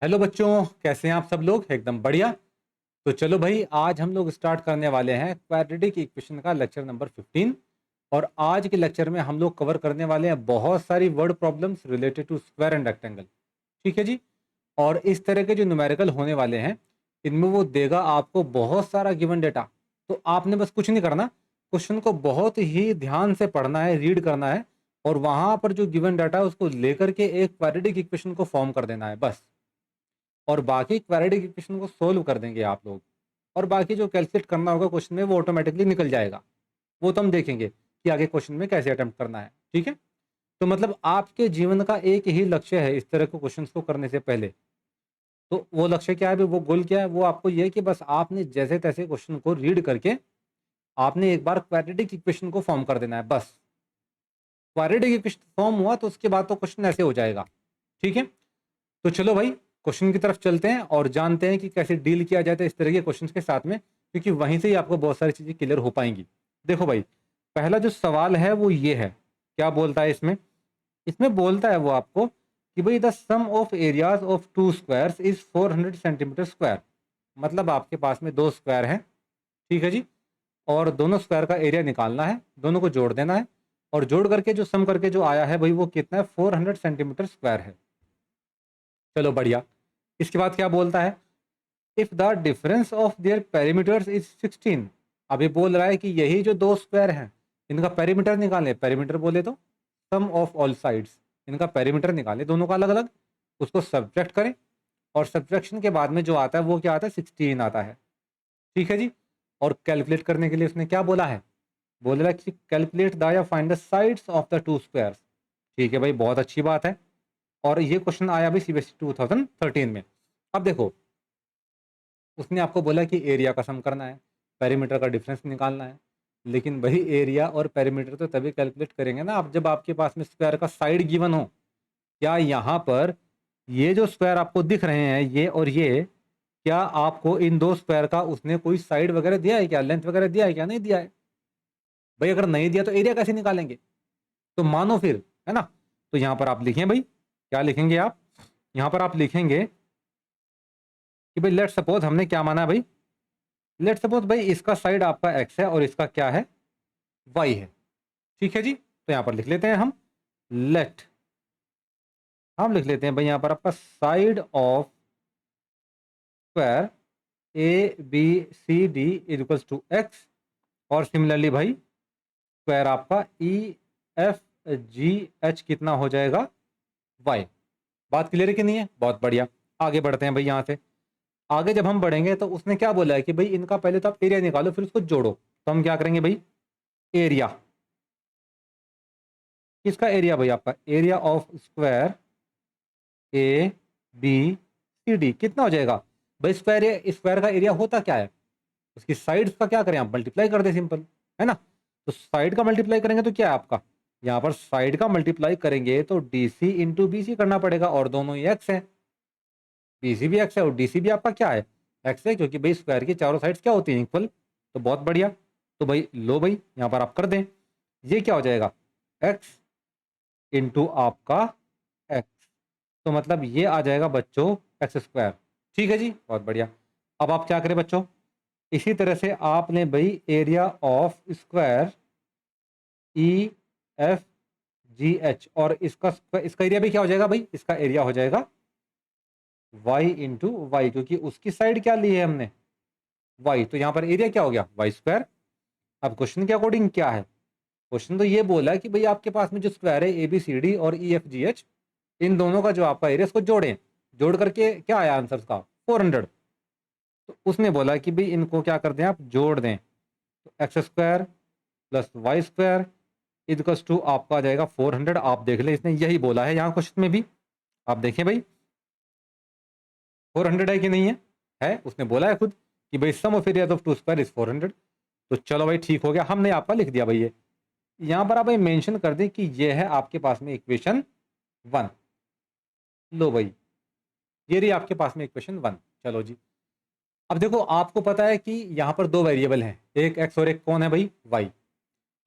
Hello बच्चों, कैसे हैं आप सब लोग? एकदम बढ़िया। तो चलो भाई, आज हम लोग स्टार्ट करने वाले हैं क्वाड्रेटिक इक्वेशन का लेक्चर नंबर 15। और आज के लेक्चर में हम लोग कवर करने वाले हैं बहुत सारी word problems related to square and rectangle. ठीक है जी। और इस तरह के जो न्यूमेरिकल होने वाले हैं, इनमें वो देगा आपको बहुत सारा गिवन डेटा। तो आपने बस कुछ नहीं करना, क्वेश्चन को बहुत ही ध्यान से पढ़ना है, रीड करना है, और वहां पर जो गिवन डाटा है उसको लेकर के एक क्वाड्रेटिक इक्वेशन को फॉर्म कर देना है बस। और बाकी क्वाड्रेटिक इक्वेशन को सोल्व कर देंगे आप लोग। और बाकी जो कैलकुलेट करना होगा क्वेश्चन में वो ऑटोमेटिकली निकल जाएगा। वो तो हम देखेंगे कि आगे क्वेश्चन में कैसे अटेम्प्ट करना है। ठीक है। तो मतलब आपके जीवन का एक ही लक्ष्य है इस तरह के क्वेश्चंस को करने से पहले। तो वो लक्ष्य क्या है, वो गोल क्या है? वो आपको ये है कि बस आपने जैसे तैसे क्वेश्चन को रीड करके आपने एक बार क्वाड्रेटिक इक्वेशन को फॉर्म कर देना है बस। क्वाड्रेटिक इक्वेशन फॉर्म हुआ तो उसके बाद तो क्वेश्चन ऐसे हो जाएगा। ठीक है। तो चलो भाई, क्वेश्चन की तरफ चलते हैं और जानते हैं कि कैसे डील किया जाता है इस तरह के क्वेश्चंस के साथ में, क्योंकि वहीं से ही आपको बहुत सारी चीज़ें क्लियर हो पाएंगी। देखो भाई, पहला जो सवाल है वो ये है। क्या बोलता है इसमें? इसमें बोलता है वो आपको कि भाई the sum of areas of two squares is 400 centimetre square. मतलब आपके पास में दो स्क्वायर हैं। ठीक है जी। और दोनों स्क्वायर का एरिया निकालना है, दोनों को जोड़ देना है, और जोड़ करके जो सम करके जो आया है भाई वो कितना है? 400 सेंटीमीटर स्क्वायर है। चलो बढ़िया। इसके बाद क्या बोलता है? If the difference of their perimeters is 16। अभी बोल रहा है कि यही जो दो स्क्वायर हैं इनका पेरीमीटर निकालें। पेरीमीटर बोले तो सम ऑफ ऑल साइड्स, इनका पेरीमीटर निकालें दोनों का अलग अलग, उसको सब्ट्रैक्ट करें, और सब्ट्रैक्शन के बाद में जो आता है वो क्या आता है? 16 आता है। ठीक है जी। और कैलकुलेट करने के लिए उसने क्या बोला है? बोल रहा है कि कैलकुलेट द या find the sides of the two squares. ठीक है भाई, बहुत अच्छी बात है। और ये क्वेश्चन आया भी सीबीएसई 2013 में। अब देखो, उसने आपको बोला कि एरिया का सम करना है, पेरीमीटर का डिफरेंस निकालना है। लेकिन वही एरिया और पेरीमीटर तो तभी कैलकुलेट करेंगे ना आप जब आपके पास में स्क्वायर का साइड गिवन हो। क्या यहाँ पर ये जो स्क्वायर आपको दिख रहे हैं ये और ये, क्या आपको इन दो स्क्वायर का उसने कोई साइड वगैरह दिया है क्या? लेंथ वगैरह दिया है क्या? नहीं दिया है भाई। अगर नहीं दिया तो एरिया कैसे निकालेंगे? तो मानो फिर, है ना। तो यहाँ पर आप लिखें भाई, क्या लिखेंगे आप? यहाँ पर आप लिखेंगे कि भाई लेट सपोज, हमने क्या माना भाई? लेट सपोज भाई इसका साइड आपका एक्स है और इसका क्या है? वाई है। ठीक है जी। तो यहां पर लिख लेते हैं लेट हम लिख लेते हैं भाई यहां पर आपका side of square A B C D equals to X. और सिमिलरली भाई स्क्वायर आपका ई एफ जी एच कितना हो जाएगा? वाई। बात क्लियर है कि नहीं है? बहुत बढ़िया। आगे बढ़ते हैं भाई। यहां से आगे जब हम बढ़ेंगे तो उसने क्या बोला है कि भाई इनका पहले तो आप एरिया निकालो फिर उसको जोड़ो। तो हम क्या करेंगे भाई? एरिया, किसका एरिया भाई? आपका area of square A B C D कितना हो जाएगा भाई? स्क्वायर का एरिया होता क्या है? उसकी साइड्स का क्या करें? आप मल्टीप्लाई कर दे, सिंपल है ना। तो साइड का मल्टीप्लाई करेंगे तो क्या है आपका? यहाँ पर साइड का मल्टीप्लाई करेंगे तो D C into B C करना पड़ेगा, और दोनों ही एक्स है। बी सी भी एक्स है और डी सी भी आपका क्या है? एक्स है, क्योंकि भाई स्क्वायर की चारों साइड्स क्या होती हैं? इक्वल। तो बहुत बढ़िया। तो भाई लो भाई, यहाँ पर आप कर दें। ये क्या हो जाएगा? एक्स इंटू आपका एक्स। तो मतलब ये आ जाएगा बच्चों एक्स स्क्वायर। ठीक है जी, बहुत बढ़िया। अब आप क्या करें बच्चों? इसी तरह से आपने भाई area of square E F G H, और इसका एरिया भी क्या हो जाएगा भाई? इसका एरिया हो जाएगा वाई इंटू वाई, क्योंकि उसकी साइड क्या ली है हमने? वाई। तो यहाँ पर एरिया क्या हो गया? Y square. अब क्वेश्चन के अकॉर्डिंग क्या है? क्वेश्चन तो ये बोला है कि भाई आपके पास में जो स्क्वायर है ए बी सी डी और ई एफ जी एच, इन दोनों का जो आपका एरिया, इसको जोड़ें। जोड़ करके क्या आया आंसर का? 400। तो उसने बोला कि भाई इनको क्या कर दें? आप जोड़ दें। तो x square plus y square equals to आपका आ जाएगा 400। आप देख लें, इसने यही बोला है यहाँ क्वेश्चन में भी। आप देखें भाई 400 है कि नहीं है? उसने बोला है खुद कि भाई sum of area of two square is 400। तो चलो भाई ठीक हो गया, हमने आपका लिख दिया भाई। ये यहाँ पर आप भाई मेंशन कर दें कि ये है आपके पास में इक्वेशन 1। लो भाई, ये रही आपके पास में इक्वेशन 1। चलो जी। अब देखो, आपको पता है कि यहाँ पर दो वेरिएबल हैं, एक एक्स और एक कौन है भाई? वाई।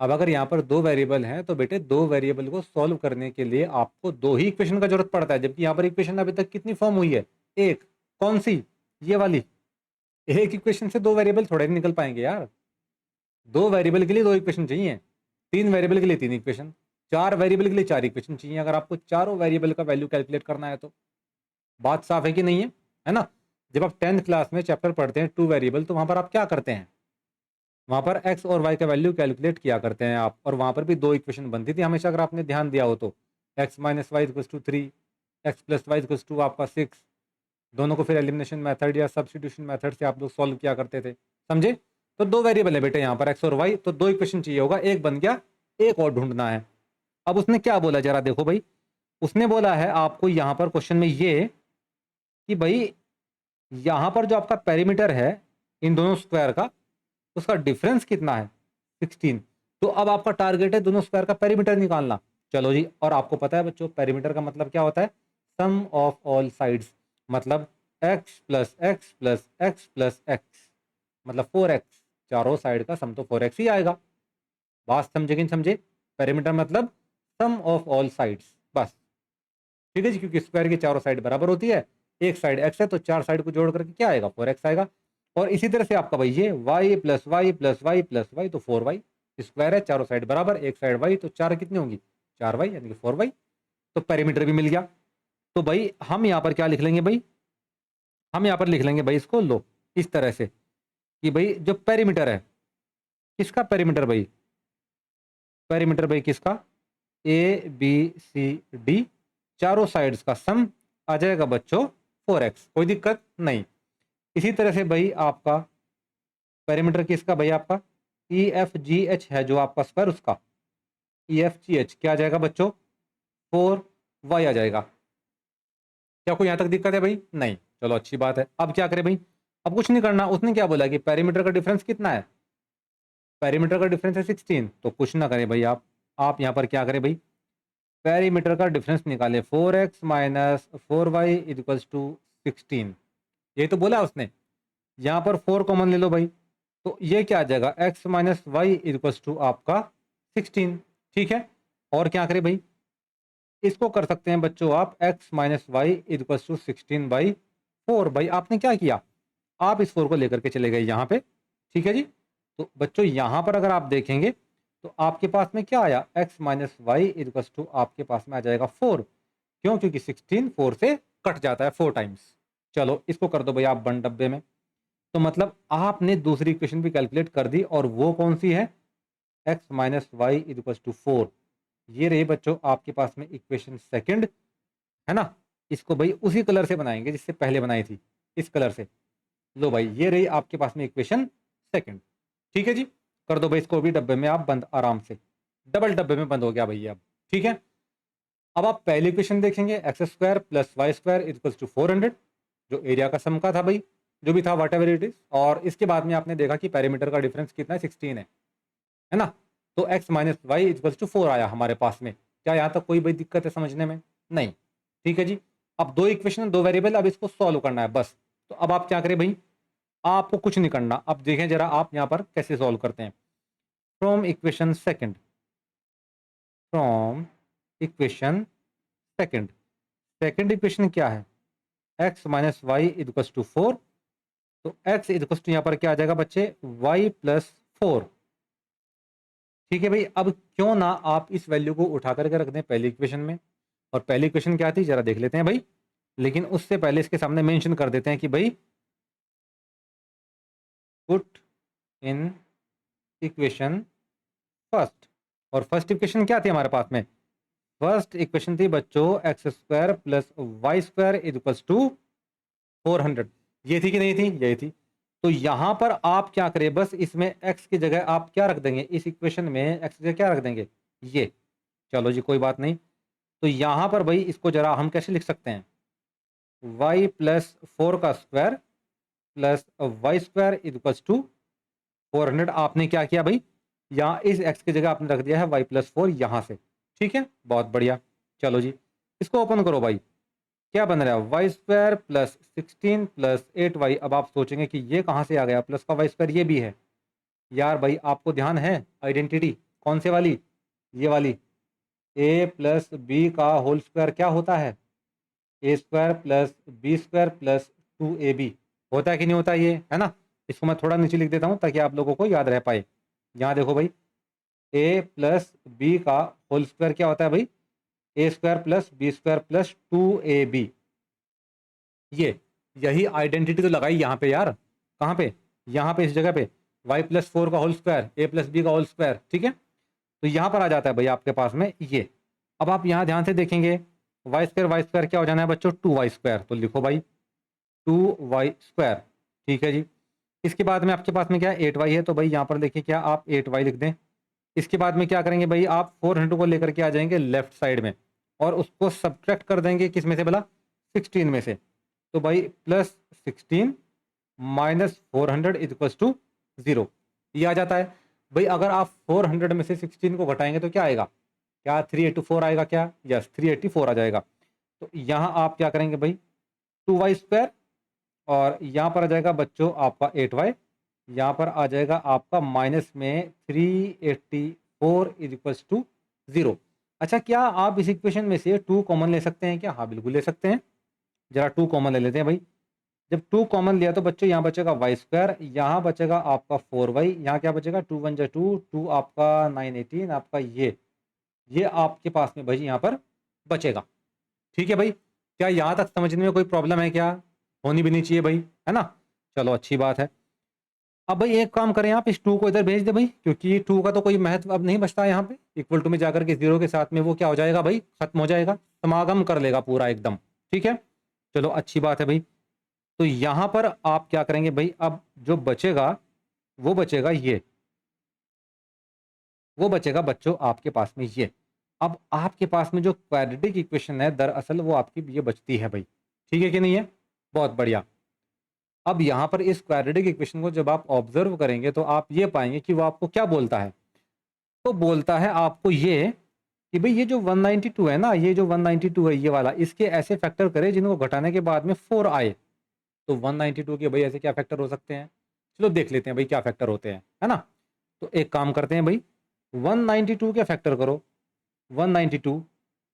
अब अगर यहाँ पर दो वेरिएबल हैं तो बेटे दो वेरिएबल को सॉल्व करने के लिए आपको दो ही इक्वेशन का जरूरत पड़ता है, जबकि यहाँ पर इक्वेशन अभी तक कितनी फॉर्म हुई है? एक, कौन सी, ये वाली। एक इक्वेशन से दो वेरिएबल थोड़े नहीं निकल पाएंगे यार, दो वेरिएबल के लिए दो इक्वेशन चाहिए, तीन वेरिएबल के लिए तीन इक्वेशन, चार वेरिएबल के लिए चार इक्वेशन चाहिए अगर आपको चारों वेरिएबल का वैल्यू कैलकुलेट करना है तो। बात साफ है कि नहीं है ना। जब आप 10th क्लास में चैप्टर पढ़ते हैं टू वेरिएबल, तो वहां पर आप क्या करते हैं, वहां पर एक्स और वाई का वैल्यू कैलकुलेट किया करते हैं आप, और वहां पर भी दो इक्वेशन बनती थी हमेशा, अगर आपने ध्यान दिया हो तो। X minus y equals to 3, x plus y equals to आपका 6। दोनों को फिर एलिमिनेशन मेथड या सब्स्टिट्यूशन मेथड से आप लोग सॉल्व किया करते थे, समझे। तो दो वेरिएबल है बेटे यहाँ पर एक्स और वाई, तो दो इक्वेशन चाहिए होगा, एक बन गया, एक और ढूंढना है। अब उसने क्या बोला जरा देखो भाई, उसने बोला है आपको यहाँ पर क्वेश्चन में ये कि भाई यहाँ पर जो आपका पेरीमीटर है इन दोनों स्क्वायर का, उसका डिफरेंस कितना है, 16। तो अब आपका टारगेट है दोनों स्क्वायर का पेरीमीटर निकालना। चलो जी, और आपको पता है बच्चों पेरीमीटर का मतलब क्या होता है, सम ऑफ ऑल साइड्स, मतलब x plus x plus x plus x, मतलब 4x, चारों साइड का सम तो 4x ही आएगा। बात समझे कि नहीं समझे, पेरीमीटर मतलब सम ऑफ ऑल साइड्स, बस। ठीक है जी, क्योंकि स्क्वायर की चारों साइड बराबर होती है, एक साइड x है तो चार साइड को जोड़ करके क्या आएगा, 4x आएगा। और इसी तरह से आपका भाई ये y plus y plus y plus y, तो 4y, स्क्वायर है चारों साइड बराबर, एक साइड y, तो चार कितनी होंगी, 4y, यानी कि 4y। तो पेरीमीटर भी मिल गया। तो भाई हम यहाँ पर क्या लिख लेंगे भाई, हम यहाँ पर लिख लेंगे भाई इसको, लो इस तरह से कि भाई जो पेरीमीटर है, किसका पेरीमीटर भाई, पेरीमीटर भाई किसका, ए बी सी डी, चारों साइड्स का सम आ जाएगा बच्चों 4x, कोई दिक्कत नहीं। इसी तरह से भाई आपका पेरीमीटर किसका भाई, आपका ई एफ जी एच है जो आपका स्क्वायर, उसका ई एफ जी एच क्या आ जाएगा बच्चों, 4y आ जाएगा। क्या कोई यहाँ तक दिक्कत है भाई, नहीं, चलो अच्छी बात है। अब क्या करें भाई, अब कुछ नहीं करना, उसने क्या बोला कि पेरीमीटर का डिफरेंस कितना है, पेरीमीटर का डिफरेंस है 16, तो कुछ ना करें भाई आप यहाँ पर क्या करें भाई, पेरीमीटर का डिफरेंस निकालें, 4x minus 4y equals to 16। ये तो बोला उसने, यहाँ पर 4 कॉमन ले लो भाई, तो ये क्या आ जाएगा, x minus y equals to आपका 16। ठीक है, और क्या करें भाई, इसको कर सकते हैं बच्चों आप x minus y equals to 16/4। भाई आपने क्या किया, आप इस 4 को लेकर के चले गए यहाँ पे, ठीक है जी। तो बच्चों यहाँ पर अगर आप देखेंगे तो आपके पास में क्या आया, x minus y equals to आपके पास में आ जाएगा 4। क्यों, क्योंकि 16 4 से कट जाता है 4 टाइम्स। चलो इसको कर दो भाई आप बंद डब्बे में। तो मतलब आपने दूसरी इक्वेशन भी कैलकुलेट कर दी, और वो कौन सी है, x minus y equals to 4। ये रही बच्चों आपके पास में इक्वेशन सेकंड, है ना। इसको भाई उसी कलर से बनाएंगे जिससे पहले बनाई थी, इस कलर से। लो भाई ये रही आपके पास में इक्वेशन सेकंड। ठीक है जी, कर दो भाई इसको भी डब्बे में आप बंद आराम से, डबल डब्बे में बंद हो गया भैया अब। ठीक है, अब आप पहली इक्वेशन देखेंगे, x square plus y square equals to 400, जो एरिया का सम का था भाई, जो भी था वाट एवर इट इज। और इसके बाद में आपने देखा कि पेरीमीटर का डिफरेंस कितना है, 16 है ना। तो x minus y equals to 4 आया हमारे पास में। क्या यहाँ तक कोई भाई दिक्कत है समझने में, नहीं। ठीक है जी, अब दो इक्वेशन दो वेरिएबल, अब इसको सॉल्व करना है बस। तो अब आप क्या करें भाई, आपको कुछ नहीं करना, अब देखें जरा आप यहाँ पर कैसे सॉल्व करते हैं। From equation second, from equation second, second equation क्या है, x minus y equals to 4। तो x इक्वल्स टू यहाँ पर क्या आ जाएगा बच्चे, y प्लस 4। ठीक है भाई, अब क्यों ना आप इस वैल्यू को उठा करके रख दें पहली इक्वेशन में। और पहली इक्वेशन क्या थी जरा देख लेते हैं भाई, लेकिन उससे पहले इसके सामने मेंशन कर देते हैं कि भाई पुट इन इक्वेशन फर्स्ट। और फर्स्ट इक्वेशन क्या थी हमारे पास में, फर्स्ट इक्वेशन थी बच्चों x square plus y square equals to 400। ये थी कि नहीं थी, यही थी। तो यहां पर आप क्या करें, बस इसमें x की जगह आप क्या रख देंगे, इस इक्वेशन में x की जगह क्या रख देंगे, ये। चलो जी कोई बात नहीं। तो यहां पर भाई इसको जरा हम कैसे लिख सकते हैं, y प्लस 4 का square plus y square equals to 400। आपने क्या किया भाई, यहाँ इस x की जगह आपने रख दिया है y प्लस 4 यहाँ से। ठीक है, बहुत बढ़िया। चलो जी इसको ओपन करो भाई, क्या बन रहा है, y square plus 16 plus 8y। अब आप सोचेंगे कि ये कहाँ से आ गया, प्लस का वाई स्क्वायर ये भी है। यार भाई आपको ध्यान है आइडेंटिटी कौन से वाली, ये वाली, a प्लस बी का होल स्क्वायर क्या होता है, A square plus B square plus 2ab होता है कि नहीं होता ये, है ना। इसको मैं थोड़ा नीचे लिख देता हूँ ताकि आप लोगों को याद रह पाए। यहाँ देखो भाई, ए प्लस बी का होल स्क्वायर क्या होता है भाई, A square plus B square plus 2ab। ये यही आइडेंटिटी तो लगाई यहाँ पे यार, कहाँ पे, यहाँ पे इस जगह पे, y प्लस 4 का होल स्क्वायर, ए प्लस बी का होल स्क्वायर, ठीक है। तो यहाँ पर आ जाता है भाई आपके पास में ये। अब आप यहाँ ध्यान से देखेंगे, वाई स्क्वायर क्या हो जाना है बच्चों, 2y स्क्वायर। तो लिखो भाई 2y स्क्वायर, ठीक है जी। इसके बाद में आपके पास में क्या है, 8y है, तो भाई यहाँ पर देखिए क्या आप 8y लिख दें। इसके बाद में क्या करेंगे भाई, आप 400 को लेकर के आ जाएंगे लेफ्ट साइड में और उसको सब्ट्रैक्ट कर देंगे किस में से भला, 16 में से। तो भाई प्लस 16 माइनस 400 इक्वल्स टू 0, ये आ जाता है भाई। अगर आप 400 में से 16 को घटाएंगे तो क्या आएगा, क्या 384 आएगा क्या, यस 384 आ जाएगा। तो यहाँ आप क्या करेंगे भाई, 2y स्क्वायर और यहाँ पर आ जाएगा बच्चों आपका 8y, यहाँ पर आ जाएगा आपका माइनस में 384 इक्वल्स टू 0। अच्छा, क्या आप इस इक्वेशन में से 2 कॉमन ले सकते हैं क्या, हाँ बिल्कुल ले सकते हैं। जरा 2 कॉमन ले लेते हैं भाई। जब 2 कॉमन लिया तो बच्चों यहाँ बचेगा वाई स्क्वायर, यहाँ बचेगा आपका 4y, यहाँ क्या बचेगा 2 1 जा 2, 2 आपका 9 18 आपका ये आपके पास में भाई यहाँ पर बचेगा। ठीक है भाई, क्या यहाँ तक समझने में कोई प्रॉब्लम है क्या, होनी भी नहीं चाहिए भाई, है ना। चलो अच्छी बात है। अब भाई एक काम करें, आप इस 2 को इधर भेज दे भाई, क्योंकि 2 का तो कोई महत्व अब नहीं बचता है यहाँ पे। इक्वल टू में जाकर के 0 के साथ में वो क्या हो जाएगा भाई, खत्म हो जाएगा, समागम कर लेगा पूरा एकदम, ठीक है। चलो अच्छी बात है भाई। तो यहाँ पर आप क्या करेंगे भाई, अब जो बचेगा वो बचेगा ये, वो बचेगा बच्चों आपके पास में ये। अब आपके पास में जो क्वाड्रेटिक इक्वेशन है दरअसल वो आपकी ये बचती है भाई, ठीक है कि नहीं है, बहुत बढ़िया। अब यहाँ पर इस क्वाड्रेटिक इक्वेशन को जब आप ऑब्जर्व करेंगे तो आप ये पाएंगे कि वो आपको क्या बोलता है, तो बोलता है आपको ये कि भाई ये जो 192 है ना, ये जो 192 है ये वाला, इसके ऐसे फैक्टर करे जिनको घटाने के बाद में 4 आए। तो 192 के भाई ऐसे क्या फैक्टर हो सकते हैं, चलो देख लेते हैं भाई क्या फैक्टर होते हैं, है ना। तो एक काम करते हैं भाई, 192 के फैक्टर करो, 192,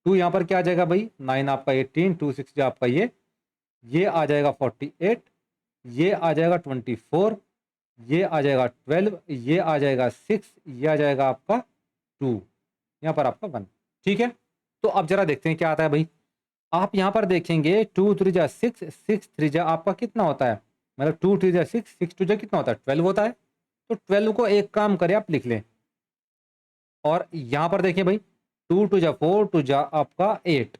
2 यहाँ पर क्या आ जाएगा भाई 9 आपका 18, 2 6 आपका ये आ जाएगा 48, ये आ जाएगा 24, ये आ जाएगा 12, ये आ जाएगा 6, ये आ जाएगा आपका 2, यहाँ पर आपका 1, ठीक है। तो अब जरा देखते हैं क्या आता है भाई। आप यहाँ पर देखेंगे 2 3 जा 6, 6 3 जा आपका कितना होता है, मतलब 2 3 जा 6, 6 2 जा कितना होता है 12 होता है। तो 12 को एक काम करें आप लिख लें, और यहाँ पर देखिए भाई 2 2 जा 4, 2 जा आपका 8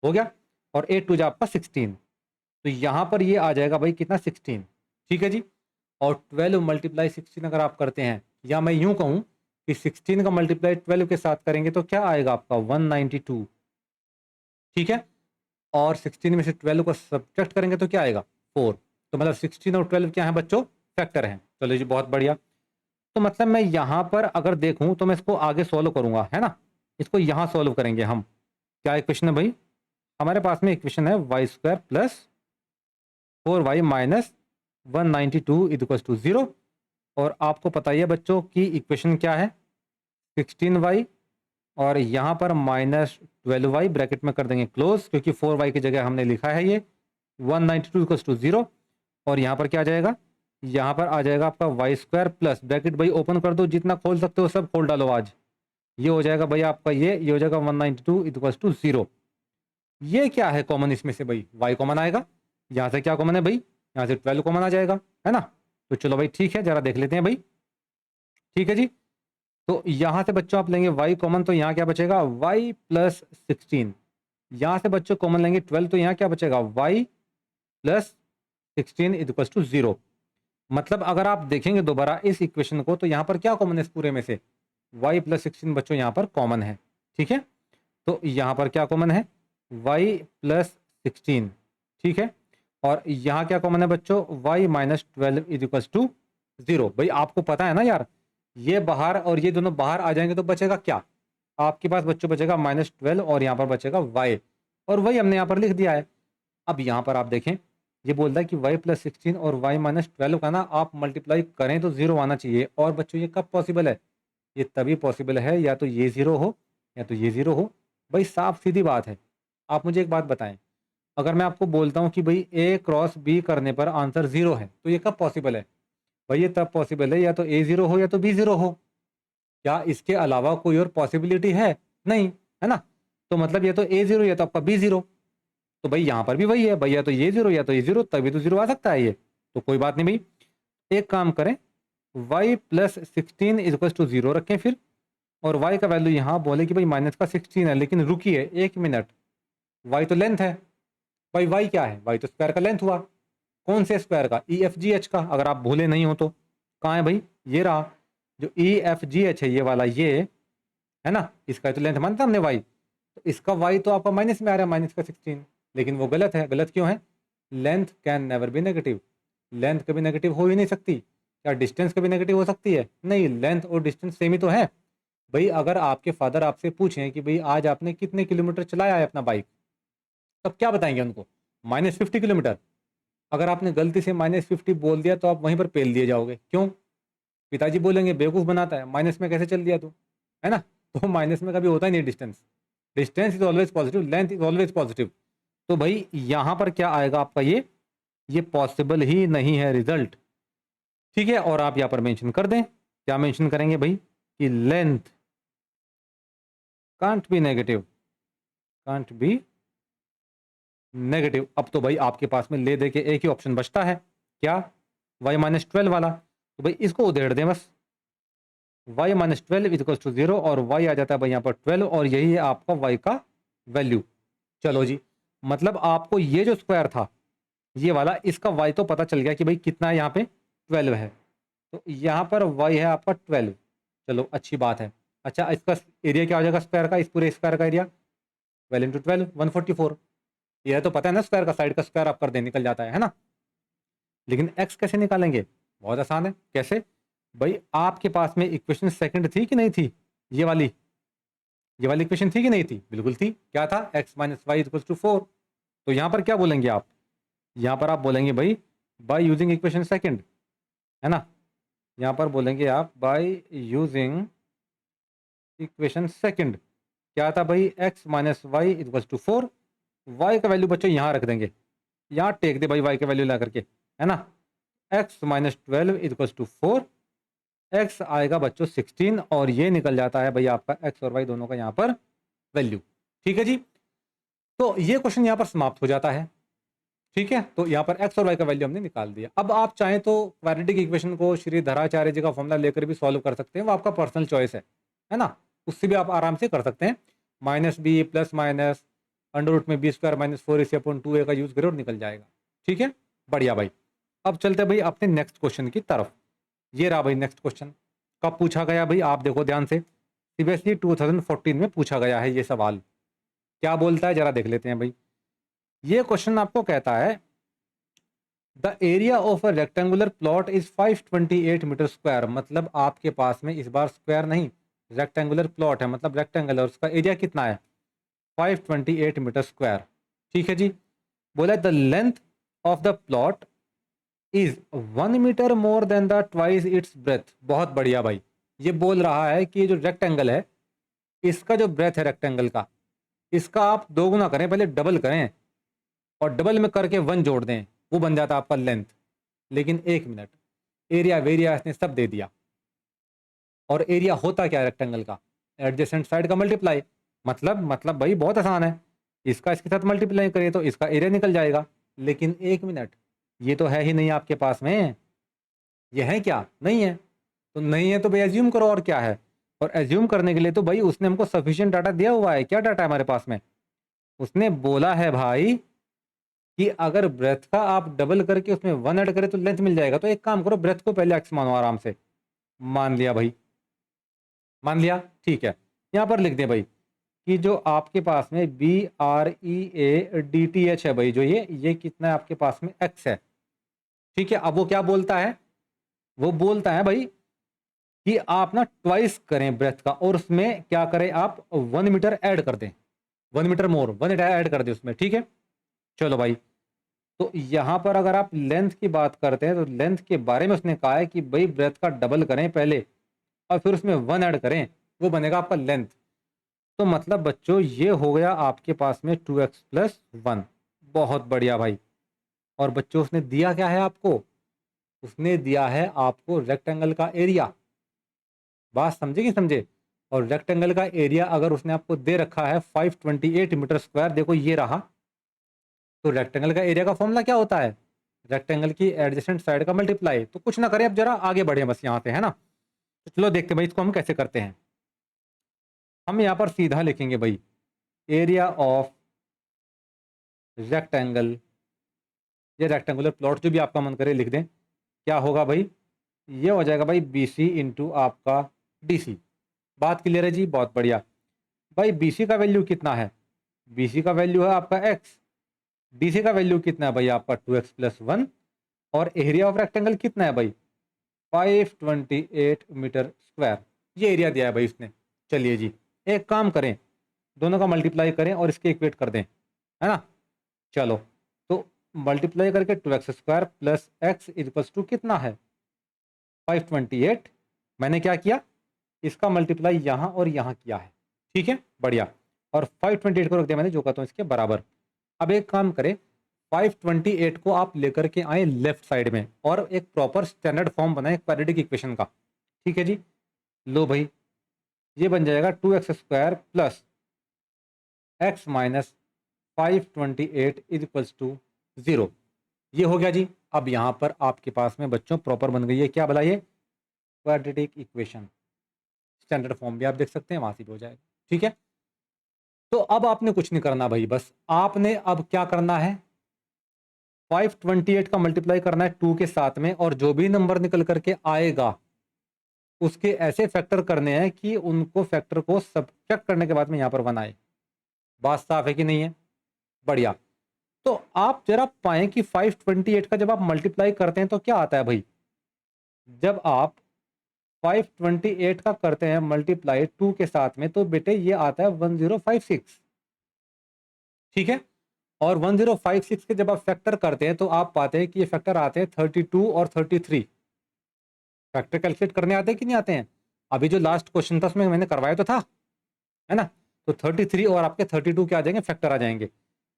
हो गया, और 8 2 जा आपका 16। तो यहाँ पर ये आ जाएगा भाई कितना 16, ठीक है जी। और 12 मल्टीप्लाई 16 अगर आप करते हैं, या मैं यूं कहूँ कि 16 का मल्टीप्लाई 12 के साथ करेंगे तो क्या आएगा आपका 192, ठीक है। और 16 में से 12 को सब्ट्रैक्ट करेंगे तो क्या आएगा 4। तो मतलब 16 और 12 क्या है बच्चों, फैक्टर हैं। चलो जी बहुत बढ़िया। तो मतलब मैं यहाँ पर अगर देखूँ तो मैं इसको आगे सॉल्व करूँगा, है ना। इसको यहाँ सॉल्व करेंगे हम। क्या इक्वेशन है भाई, हमारे पास में इक्वेशन है y square plus 4y minus 192 equals to 0। और आपको पता ही है बच्चों की इक्वेशन क्या है, 16y और यहाँ पर माइनस 12y ब्रैकेट में कर देंगे क्लोज, क्योंकि 4y की जगह हमने लिखा है ये 192 इक्वल्स टू 0। और यहाँ पर क्या आ जाएगा, यहाँ पर आ जाएगा आपका वाई स्क्वायर प्लस ब्रैकेट भाई ओपन कर दो, जितना खोल सकते हो सब खोल डालो आज। ये हो जाएगा भाई आपका ये हो जाएगा 192 इक्वल्स टू 0। ये क्या है कॉमन इसमें से भाई, y कॉमन आएगा, यहाँ से क्या कॉमन है भाई, यहाँ से 12 कॉमन आ जाएगा, है ना। तो चलो भाई ठीक है, जरा देख लेते हैं भाई, ठीक है जी। तो यहाँ से बच्चों आप लेंगे y कॉमन, तो यहाँ क्या बचेगा y प्लस 16। यहाँ से बच्चों कॉमन लेंगे 12, तो यहाँ क्या बचेगा y प्लस 16 इक्वल्स टू 0। मतलब अगर आप देखेंगे दोबारा इस इक्वेशन को तो यहाँ पर क्या कॉमन है इस पूरे में से, y प्लस 16 बच्चों यहाँ पर कॉमन है, ठीक है। तो यहाँ पर क्या कॉमन है y प्लस 16, ठीक है। और यहाँ क्या कॉमन है बच्चों y माइनस 12 इक्वल्स टू 0। भाई आपको पता है ना यार, ये बाहर और ये दोनों बाहर आ जाएंगे तो बचेगा क्या, आपके पास बच्चों बचेगा -12 और यहाँ पर बचेगा y, और वही हमने यहाँ पर लिख दिया है। अब यहाँ पर आप देखें, ये बोलता है कि y प्लस 16 और y माइनस 12 का ना आप मल्टीप्लाई करें तो 0 आना चाहिए। और बच्चों ये कब पॉसिबल है, ये तभी पॉसिबल है या तो ये 0 हो या तो ये 0 हो। भाई साफ सीधी बात है। आप मुझे एक बात बताएं, अगर मैं आपको बोलता हूँ कि भाई ए क्रॉस बी करने पर आंसर 0 है, तो ये कब पॉसिबल है भाई? ये तब पॉसिबल है या तो ए 0 हो या तो बी 0 हो। क्या इसके अलावा कोई और पॉसिबिलिटी है? नहीं, है ना? तो मतलब ये तो ए 0 या तो आपका बी 0। तो भाई यहाँ पर भी वही है भैया, तो ये 0 या तो ये 0, तभी तो 0 आ सकता है ये। तो कोई बात नहीं भाई, एक काम करें, y प्लस 16 इजक्वल टू 0 रखें फिर, और y का वैल्यू यहाँ बोले कि भाई माइनस का 16 है, लेकिन रुकिए 1 मिनट, y तो लेंथ है भाई। y क्या है? y तो स्क्वायर का लेंथ हुआ। कौन से स्क्वायर का? ई एफ जी एच का, अगर आप भूले नहीं हो तो। कहाँ है भाई? ये रहा, जो ई एफ जी एच है ये वाला, ये है ना, इसका तो लेंथ मानता हमने y। तो इसका y तो आपका माइनस में आ रहा है, माइनस का 16, लेकिन वो गलत है। गलत क्यों है? Length can never be negative. Length कभी नेगेटिव हो ही नहीं सकती। क्या डिस्टेंस कभी नेगेटिव हो सकती है? नहीं, लेंथ और डिस्टेंस सेम ही तो है भाई। अगर आपके फादर आपसे पूछें कि भाई आज आपने कितने किलोमीटर चलाया है अपना बाइक, तब क्या बताएंगे उनको? -50 किलोमीटर। अगर आपने गलती से -50 बोल दिया तो आप वहीं पर पेल दिए जाओगे। क्यों? पिताजी बोलेंगे बेवकूफ़ बनाता है, माइनस में कैसे चल दिया तू, है ना? तो माइनस में कभी होता ही नहीं distance. Distance is always positive, length is always positive. तो भाई यहाँ पर क्या आएगा आपका? ये पॉसिबल ही नहीं है रिजल्ट। ठीक है, और आप यहाँ पर मेंशन कर दें, क्या मेंशन करेंगे भाई? कि length can't be negative, can't be negative. अब तो भाई आपके पास में ले दे के एक ही ऑप्शन बचता है, क्या? y-12 वाला। तो भाई इसको उधेड़ दें बस, y-12 इक्वल टू 0, और y आ जाता है भाई यहाँ पर 12, और यही है आपका y का वैल्यू। चलो जी, मतलब आपको ये जो स्क्वायर था ये वाला, इसका y तो पता चल गया कि भाई कितना है, यहाँ पे 12 है। तो यहाँ पर y है आपका 12। चलो अच्छी बात है। अच्छा, इसका एरिया क्या हो जाएगा स्क्वायर का? इस पूरे स्क्वायर का एरिया 12 इंटू 12 144। यह तो पता है ना, स्क्वायर का साइड का स्क्वायर आप कर दे, निकल जाता है ना? लेकिन x कैसे निकालेंगे? बहुत आसान है। कैसे भाई? आपके पास में इक्वेशन सेकंड थी कि नहीं थी? ये वाली इक्वेशन थी कि नहीं थी? बिल्कुल थी। क्या था? x minus y equal to 4। तो यहाँ पर क्या बोलेंगे आप? यहाँ पर आप बोलेंगे भाई बाय यूजिंग इक्वेशन सेकंड, है ना? यहाँ पर बोलेंगे आप बाय यूजिंग इक्वेशन सेकंड। क्या था भाई? x minus y equal to 4। Y का वैल्यू बच्चों यहाँ रख देंगे, यहाँ टेक दे भाई वाई का वैल्यू ला करके, है ना? x minus 12 equal to 4, x आएगा बच्चों 16, और ये निकल जाता है भाई आपका x और y दोनों का यहाँ पर वैल्यू। ठीक है जी, तो ये क्वेश्चन यहाँ पर समाप्त हो जाता है। ठीक है, तो यहाँ पर x और y का वैल्यू हमने निकाल दिया। अब आप चाहें तो क्वाड्रेटिक इक्वेशन को श्री धराचार्य जी का फॉर्मूला लेकर भी सॉल्व कर सकते हैं, वो आपका पर्सनल चॉइस है ना? उससे भी आप आराम से कर सकते हैं। Minus b plus minus under root में बी स्क्वायर माइनस 4ac/2a का यूज करो और निकल जाएगा। ठीक है, बढ़िया भाई। अब चलते हैं भाई अपने नेक्स्ट क्वेश्चन की तरफ। ये रहा भाई नेक्स्ट क्वेश्चन। कब पूछा गया भाई? आप देखो ध्यान से, सीबीएसई 2014 में पूछा गया है ये सवाल। क्या बोलता है जरा देख लेते हैं भाई। ये क्वेश्चन आपको कहता है the area of a rectangular plot is 528 metre square. मतलब आपके पास में इस बार स्क्वायर नहीं, रेक्टेंगुलर प्लॉट है, मतलब रेक्टेंगल, और उसका एरिया कितना है? 528 मीटर स्क्वायर। ठीक है जी। बोला the length of the plot is 1 metre more than the twice its breadth. बहुत बढ़िया भाई। ये बोल रहा है कि ये जो रेक्टेंगल है, इसका जो ब्रेथ है रेक्टेंगल का, इसका आप दोगुना करें, पहले डबल करें, और डबल में करके 1 जोड़ दें, वो बन जाता है आपका लेंथ। लेकिन 1 मिनट, एरिया वेरिया इसने सब दे दिया। और एरिया होता क्या है रेक्टेंगल का? एडजेसेंट साइड का मल्टीप्लाई। मतलब भाई बहुत आसान है, इसका इसके साथ मल्टीप्लाई करें तो इसका एरिया निकल जाएगा। लेकिन 1 मिनट, ये तो है ही नहीं आपके पास में। ये है क्या? नहीं है। तो नहीं है तो भाई एज्यूम करो, और क्या है? और एज्यूम करने के लिए तो भाई उसने हमको सफिशिएंट डाटा दिया हुआ है। क्या डाटा है हमारे पास में? उसने बोला है भाई कि अगर ब्रेथ का आप डबल करके उसमें 1 ऐड करें तो लेंथ मिल जाएगा। तो एक काम करो, ब्रेथ को पहले x मानो आराम से। मान लिया भाई, मान लिया। ठीक है, यहाँ पर लिख दें भाई कि जो आपके पास में BREA है भाई, जो ये कितना है आपके पास में? x है। ठीक है, अब वो क्या बोलता है? वो बोलता है भाई कि आप ना ट्वाइस करें ब्रेथ का, और उसमें क्या करें आप? 1 मीटर ऐड कर दें, 1 मीटर मोर, 1 ऐड कर दें उसमें। ठीक है, चलो भाई। तो यहाँ पर अगर आप लेंथ की बात करते हैं तो लेंथ के बारे में उसने कहा है कि भाई ब्रेथ का डबल करें पहले, और फिर उसमें 1 ऐड करें, वो बनेगा आपका लेंथ। तो मतलब बच्चों ये हो गया आपके पास में 2x + 1। बहुत बढ़िया भाई। और बच्चों उसने दिया क्या है आपको? उसने दिया है आपको रेक्टेंगल का एरिया। बात समझे कि समझे? और रेक्टेंगल का एरिया अगर उसने आपको दे रखा है 528 मीटर स्क्वायर, देखो ये रहा। तो रेक्टेंगल का एरिया का फॉर्मूला क्या होता है? रेक्टेंगल की एडजेसेंट साइड का मल्टीप्लाई। तो कुछ ना करें, अब जरा आगे बढ़े बस यहाँ से, है ना। तो चलो देखते हैं भाई इसको हम कैसे करते हैं। हम यहाँ पर सीधा लिखेंगे भाई एरिया ऑफ रेक्टेंगल, ये रेक्टेंगुलर प्लॉट जो भी आपका मन करे लिख दें। क्या होगा भाई? ये हो जाएगा भाई बी सी इंटू आपका डी सी। बात क्लियर है जी? बहुत बढ़िया। भाई बी सी का वैल्यू कितना है? बी सी का वैल्यू है आपका एक्स। डी सी का वैल्यू कितना है भाई? आपका 2x+1। और एरिया ऑफ रेक्टेंगल कितना है भाई? 528 मीटर स्क्वायर। ये एरिया दिया है भाई उसने। चलिए जी, एक काम करें, दोनों का मल्टीप्लाई करें और इसके इक्वेट कर दें, है ना। चलो, तो मल्टीप्लाई करके 2x² plus x equals to कितना है? 528। मैंने क्या किया? इसका मल्टीप्लाई यहाँ और यहाँ किया है। ठीक है, बढ़िया। और 528 को रख दिया मैंने जो कहता हूँ इसके बराबर। अब एक काम करें, 528 को आप लेकर के आए लेफ्ट साइड में और एक प्रॉपर स्टैंडर्ड फॉर्म बनाए क्वाड्रेटिक इक्वेशन का। ठीक है जी, लो भाई, ये बन जाएगा 2x² plus x minus 528 equals to 0। ये हो गया जी। अब यहाँ पर आपके पास में बच्चों प्रॉपर बन गई है, क्या भला? ये क्वाड्रेटिक इक्वेशन। स्टैंडर्ड फॉर्म भी आप देख सकते हैं, वहाँ से भी हो जाएगा। ठीक है, तो अब आपने कुछ नहीं करना भाई, बस आपने अब क्या करना है? 528 का मल्टीप्लाई करना है 2 के साथ में, और जो भी नंबर निकल करके आएगा उसके ऐसे फैक्टर करने हैं कि उनको फैक्टर को सब्ट्रैक्ट करने के बाद में यहाँ पर 1 आए। बात साफ है कि नहीं है? बढ़िया। तो आप जरा पाएं कि 528 का जब आप मल्टीप्लाई करते हैं तो क्या आता है भाई? जब आप 528 का करते हैं मल्टीप्लाई 2 के साथ में तो बेटे ये आता है 1056। ठीक है, और 1056 के जब आप फैक्टर करते हैं तो आप पाते हैं कि ये फैक्टर आते हैं 32 और 33। फैक्टर कैलकुलेट करने आते हैं कि नहीं आते हैं? अभी जो लास्ट क्वेश्चन था उसमें मैंने करवाया तो था, है ना। तो 33 और आपके 32 के आ जाएंगे, फैक्टर आ जाएंगे।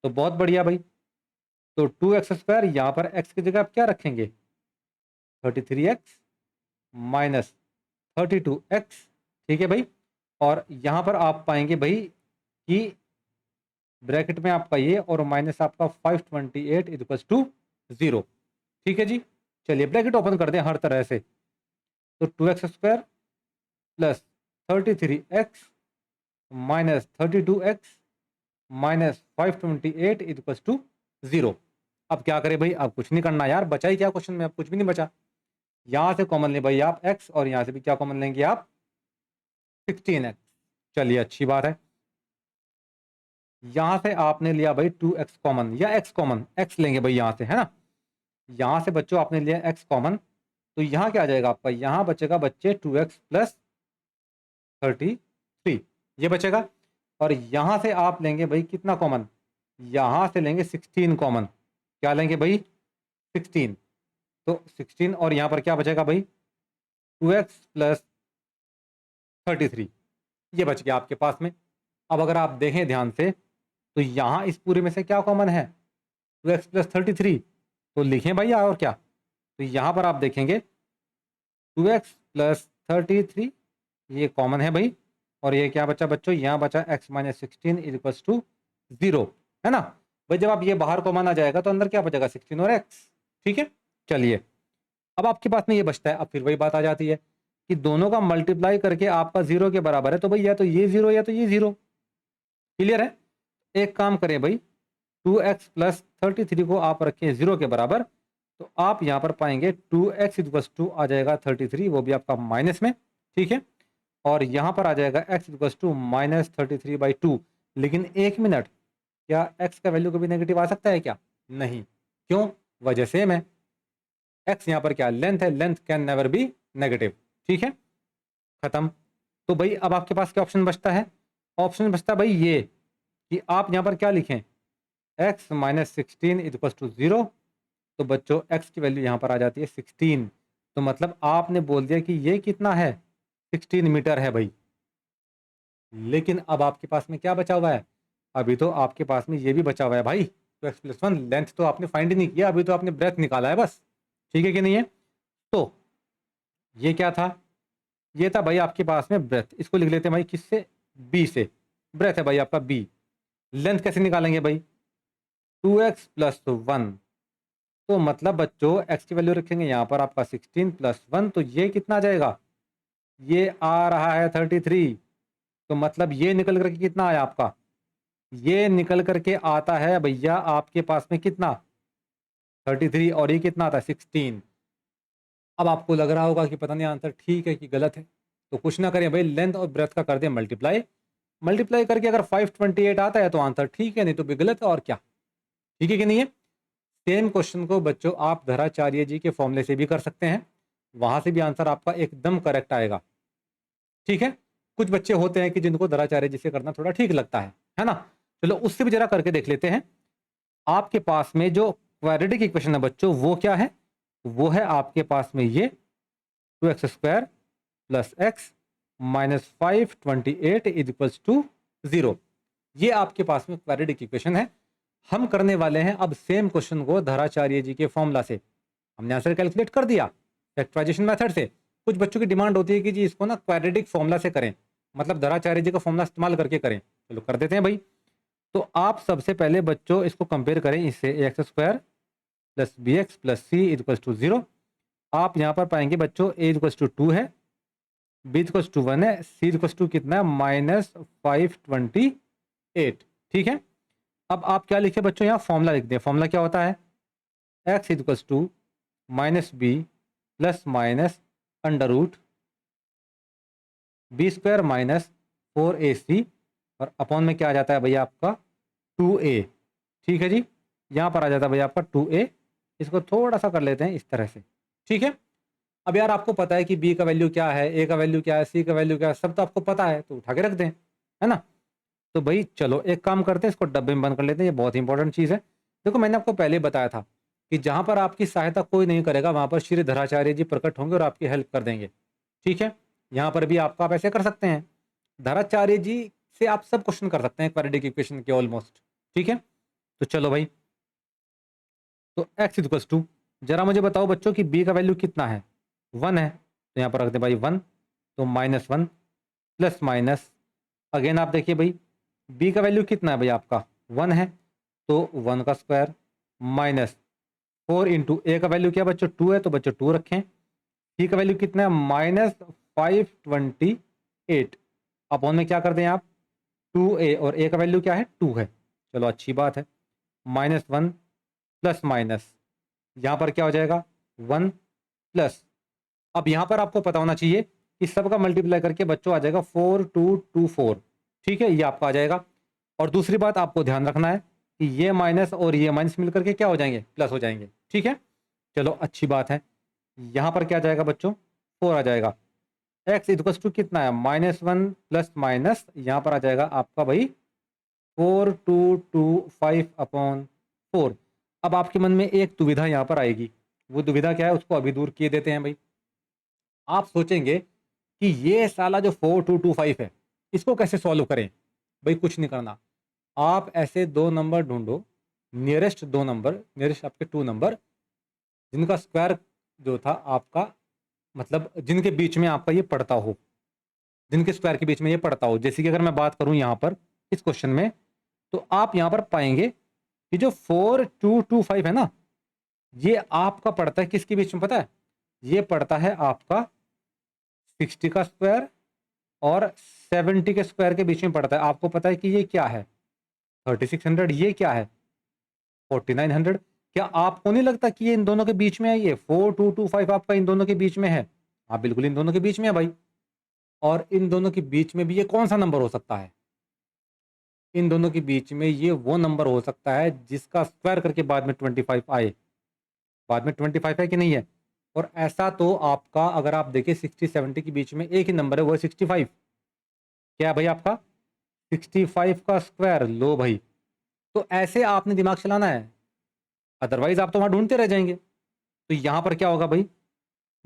तो बहुत बढ़िया भाई। तो 2x² यहाँ पर x की जगह आप क्या रखेंगे? 33x minus 32x। ठीक है भाई। और यहाँ पर आप पाएंगे भाई कि ब्रैकेट में आपका ये और माइनस आपका 528 इक्वल्स टू 0। ठीक है जी, चलिए ब्रैकेट ओपन कर दें हर तरह से। तो 2x² plus 33x minus 32x minus 528 equals to 0। अब क्या करें भाई? अब कुछ नहीं करना यार, बचा ही क्या क्वेश्चन में? अब कुछ भी नहीं बचा। यहाँ से कॉमन ले भाई आप x, और यहाँ से भी क्या कॉमन लेंगे आप? 16x। चलिए अच्छी बात है। यहाँ से आपने लिया भाई 2x कॉमन, या x कॉमन, x लेंगे भाई यहाँ से, है ना। यहाँ से बच्चों आपने लिया x कॉमन, तो यहाँ क्या आ जाएगा आपका? यहाँ बचेगा बच्चे 2x प्लस 33, ये बचेगा। और यहाँ से आप लेंगे भाई कितना कॉमन? यहाँ से लेंगे 16 कॉमन। क्या लेंगे भाई? 16। तो 16 और यहाँ पर क्या बचेगा भाई? 2x प्लस 33, ये बच गया आपके पास में। अब अगर आप देखें ध्यान से तो यहाँ इस पूरे में से क्या कॉमन है? 2x plus 33। तो लिखें भाई और क्या? तो यहाँ पर आप देखेंगे 2x प्लस 33 ये कॉमन है भाई। और ये क्या बचा बच्चों? यहाँ बचा x माइनस 16 इक्वल्स टू 0, है ना भाई। जब आप ये बाहर कॉमन आ जाएगा तो अंदर क्या बचेगा? 16 और x। ठीक है, चलिए अब आपके पास में ये बचता है। अब फिर वही बात आ जाती है कि दोनों का मल्टीप्लाई करके आपका 0 के बराबर है, तो भाई या तो ये 0 या तो ये 0। क्लियर है? एक काम करें भाई, 2x प्लस 33 को आप रखें 0 के बराबर, तो आप यहाँ पर पाएंगे 2x इक्वल्स टू आ जाएगा 33, वो भी आपका माइनस में। ठीक है, और यहाँ पर आ जाएगा x इक्वल्स टू माइनस 33/2। लेकिन एक मिनट, क्या x का वैल्यू कभी नेगेटिव आ सकता है क्या? नहीं। क्यों? वजह सेम है। x यहाँ पर क्या लेंथ है, length can never be negative. ठीक है, खत्म। तो भाई अब आपके पास क्या ऑप्शन बचता है? ऑप्शन बचता है भाई ये कि आप यहाँ पर क्या लिखें? x minus 16 equals to 0। तो बच्चों x की वैल्यू यहाँ पर आ जाती है 16। तो मतलब आपने बोल दिया कि ये कितना है? 16 मीटर है भाई। लेकिन अब आपके पास में क्या बचा हुआ है? अभी तो आपके पास में ये भी बचा हुआ है भाई, 2x प्लस 1, लेंथ तो आपने फाइंड ही नहीं किया, अभी तो आपने ब्रेथ निकाला है बस, ठीक है कि नहीं है। तो ये क्या था, ये था भाई आपके पास में ब्रेथ, इसको लिख लेते हैं भाई किससे, b से, ब्रेथ है भाई आपका b। लेंथ कैसे निकालेंगे भाई, 2x प्लस 1, तो मतलब बच्चों x की वैल्यू रखेंगे यहाँ पर आपका 16 प्लस 1, तो ये कितना आ जाएगा, ये आ रहा है 33। तो मतलब ये निकल करके कितना आया आपका, ये निकल करके आता है भैया आपके पास में कितना 33, और ये कितना आता है 16। अब आपको लग रहा होगा कि पता नहीं आंसर ठीक है कि गलत है, तो कुछ ना करें भाई, लेंथ और ब्रेथ का कर दें मल्टीप्लाई, मल्टीप्लाई करके अगर 528 आता है तो आंसर ठीक है, नहीं तो भी गलत है, और क्या, ठीक है कि नहीं है। सेम क्वेश्चन को बच्चों आप धराचार्य जी के फॉर्मूले से भी कर सकते हैं, वहां से भी आंसर आपका एकदम करेक्ट आएगा, ठीक है। कुछ बच्चे होते हैं कि जिनको धराचार्य जी से करना थोड़ा ठीक लगता है ना। चलो उससे भी जरा करके देख लेते हैं। आपके पास में जो क्वाड्रेटिक इक्वेशन है बच्चों, वो क्या है, वो है आपके पास में ये 2x² plus x minus 528 is equals to 0। ये आपके पास में क्वाड्रेटिक इक्वेशन है। हम करने वाले हैं अब सेम क्वेश्चन को धराचार्य जी के फॉर्मूला से, हमने आंसर कैलकुलेट कर दिया फैक्टराइजेशन मेथड से। कुछ बच्चों की डिमांड होती है कि जी इसको ना क्वाड्रेटिक फॉर्मूला से करें, मतलब धराचार्य जी का फॉर्मूला इस्तेमाल करके करें। चलो कर देते हैं भाई। तो आप सबसे पहले बच्चों इसको कंपेयर करें इससे, x² plus bx plus c equals to 0। आप यहाँ पर पाएंगे बच्चों a इक्वल्स टू 2 है, b इक्वल्स टू 1 है, c इक्वल्स टू कितना है -528, ठीक है। अब आप क्या लिखे बच्चों, यहाँ फॉर्मूला लिख दें। फॉर्मूला क्या होता है, x equals to -b plus minus under root b² minus 4ac, और अपॉन में क्या आ जाता है भैया आपका 2a, ठीक है जी। यहाँ पर आ जाता है भैया आपका 2a, इसको थोड़ा सा कर लेते हैं इस तरह से, ठीक है। अब यार आपको पता है कि b का वैल्यू क्या है, a का वैल्यू क्या है, c का वैल्यू क्या है, सब तो आपको पता है, तो उठा के रख दें, है ना। तो भाई चलो एक काम करते हैं, इसको डब्बे में बंद कर लेते हैं, ये बहुत इंपॉर्टेंट चीज़ है। देखो मैंने आपको पहले बताया था कि जहाँ पर आपकी सहायता कोई नहीं करेगा वहाँ पर श्री धराचार्य जी प्रकट होंगे और आपकी हेल्प कर देंगे, ठीक है। यहाँ पर भी आप ऐसे कर सकते हैं, धराचार्य जी से आप सब क्वेश्चन कर सकते हैं क्वाड्रेटिक इक्वेशन के ऑलमोस्ट, ठीक है। तो चलो भाई, तो x इक्वल्स टू, जरा मुझे बताओ बच्चों कि b का वैल्यू कितना है, 1 है, तो यहाँ पर रख दे भाई 1, तो -1 प्लस माइनस, अगेन आप देखिए भाई b का वैल्यू कितना है भाई आपका 1 है, तो 1 का स्क्वायर माइनस 4 इंटू a का वैल्यू क्या बच्चों 2 है, तो बच्चों 2 रखें। c का वैल्यू कितना है -528, अपॉन में क्या कर दें आप 2a, और a का वैल्यू क्या है 2 है। चलो अच्छी बात है, -1 प्लस माइनस, यहाँ पर क्या हो जाएगा 1 प्लस, अब यहाँ पर आपको पता होना चाहिए कि सबका मल्टीप्लाई करके बच्चों आ जाएगा 4224, ठीक है, ये आपका आ जाएगा। और दूसरी बात आपको ध्यान रखना है कि ये माइनस और ये माइनस मिलकर के क्या हो जाएंगे, प्लस हो जाएंगे, ठीक है। चलो अच्छी बात है, यहाँ पर क्या आ जाएगा बच्चों 4 आ जाएगा। x इक्वल्स टू कितना है -1 प्लस माइनस, यहाँ पर आ जाएगा आपका भाई 4225 अपॉन 4। अब आपके मन में एक दुविधा यहाँ पर आएगी, वो दुविधा क्या है उसको अभी दूर किए देते हैं भाई। आप सोचेंगे कि ये साला जो 4225 है इसको कैसे सॉल्व करें। भाई कुछ नहीं करना, आप ऐसे दो नंबर ढूंढो, नियरेस्ट दो नंबर, नियरेस्ट आपके 2 नंबर जिनका स्क्वायर जो था आपका, मतलब जिनके बीच में आपका ये पड़ता हो, जिनके स्क्वायर के बीच में ये पड़ता हो। जैसे कि अगर मैं बात करूं यहाँ पर इस क्वेश्चन में, तो आप यहाँ पर पाएंगे कि जो 4225 है ना, ये आपका पड़ता है किसके बीच में पता है, ये पड़ता है आपका 60 का स्क्वायर और 70 के स्क्वायर के बीच में पड़ता है। आपको पता है कि ये क्या है 3600, ये क्या है 4900। क्या आपको नहीं लगता कि ये इन दोनों के बीच में है, ये 4225 आपका इन दोनों के बीच में है। हाँ बिल्कुल इन दोनों के बीच में है भाई। और इन दोनों के बीच में भी ये कौन सा नंबर हो सकता है, इन दोनों के बीच में ये वो नंबर हो सकता है जिसका स्क्वायर करके बाद में 25 आए, बाद में 25 है कि नहीं है। और ऐसा तो आपका अगर आप देखिए 60-70 के बीच में एक ही नंबर है, वो है 65। क्या है भाई आपका 65 का स्क्वायर, लो भाई। तो ऐसे आपने दिमाग चलाना है, अदरवाइज आप तो वहां ढूंढते रह जाएंगे। तो यहां पर क्या होगा भाई,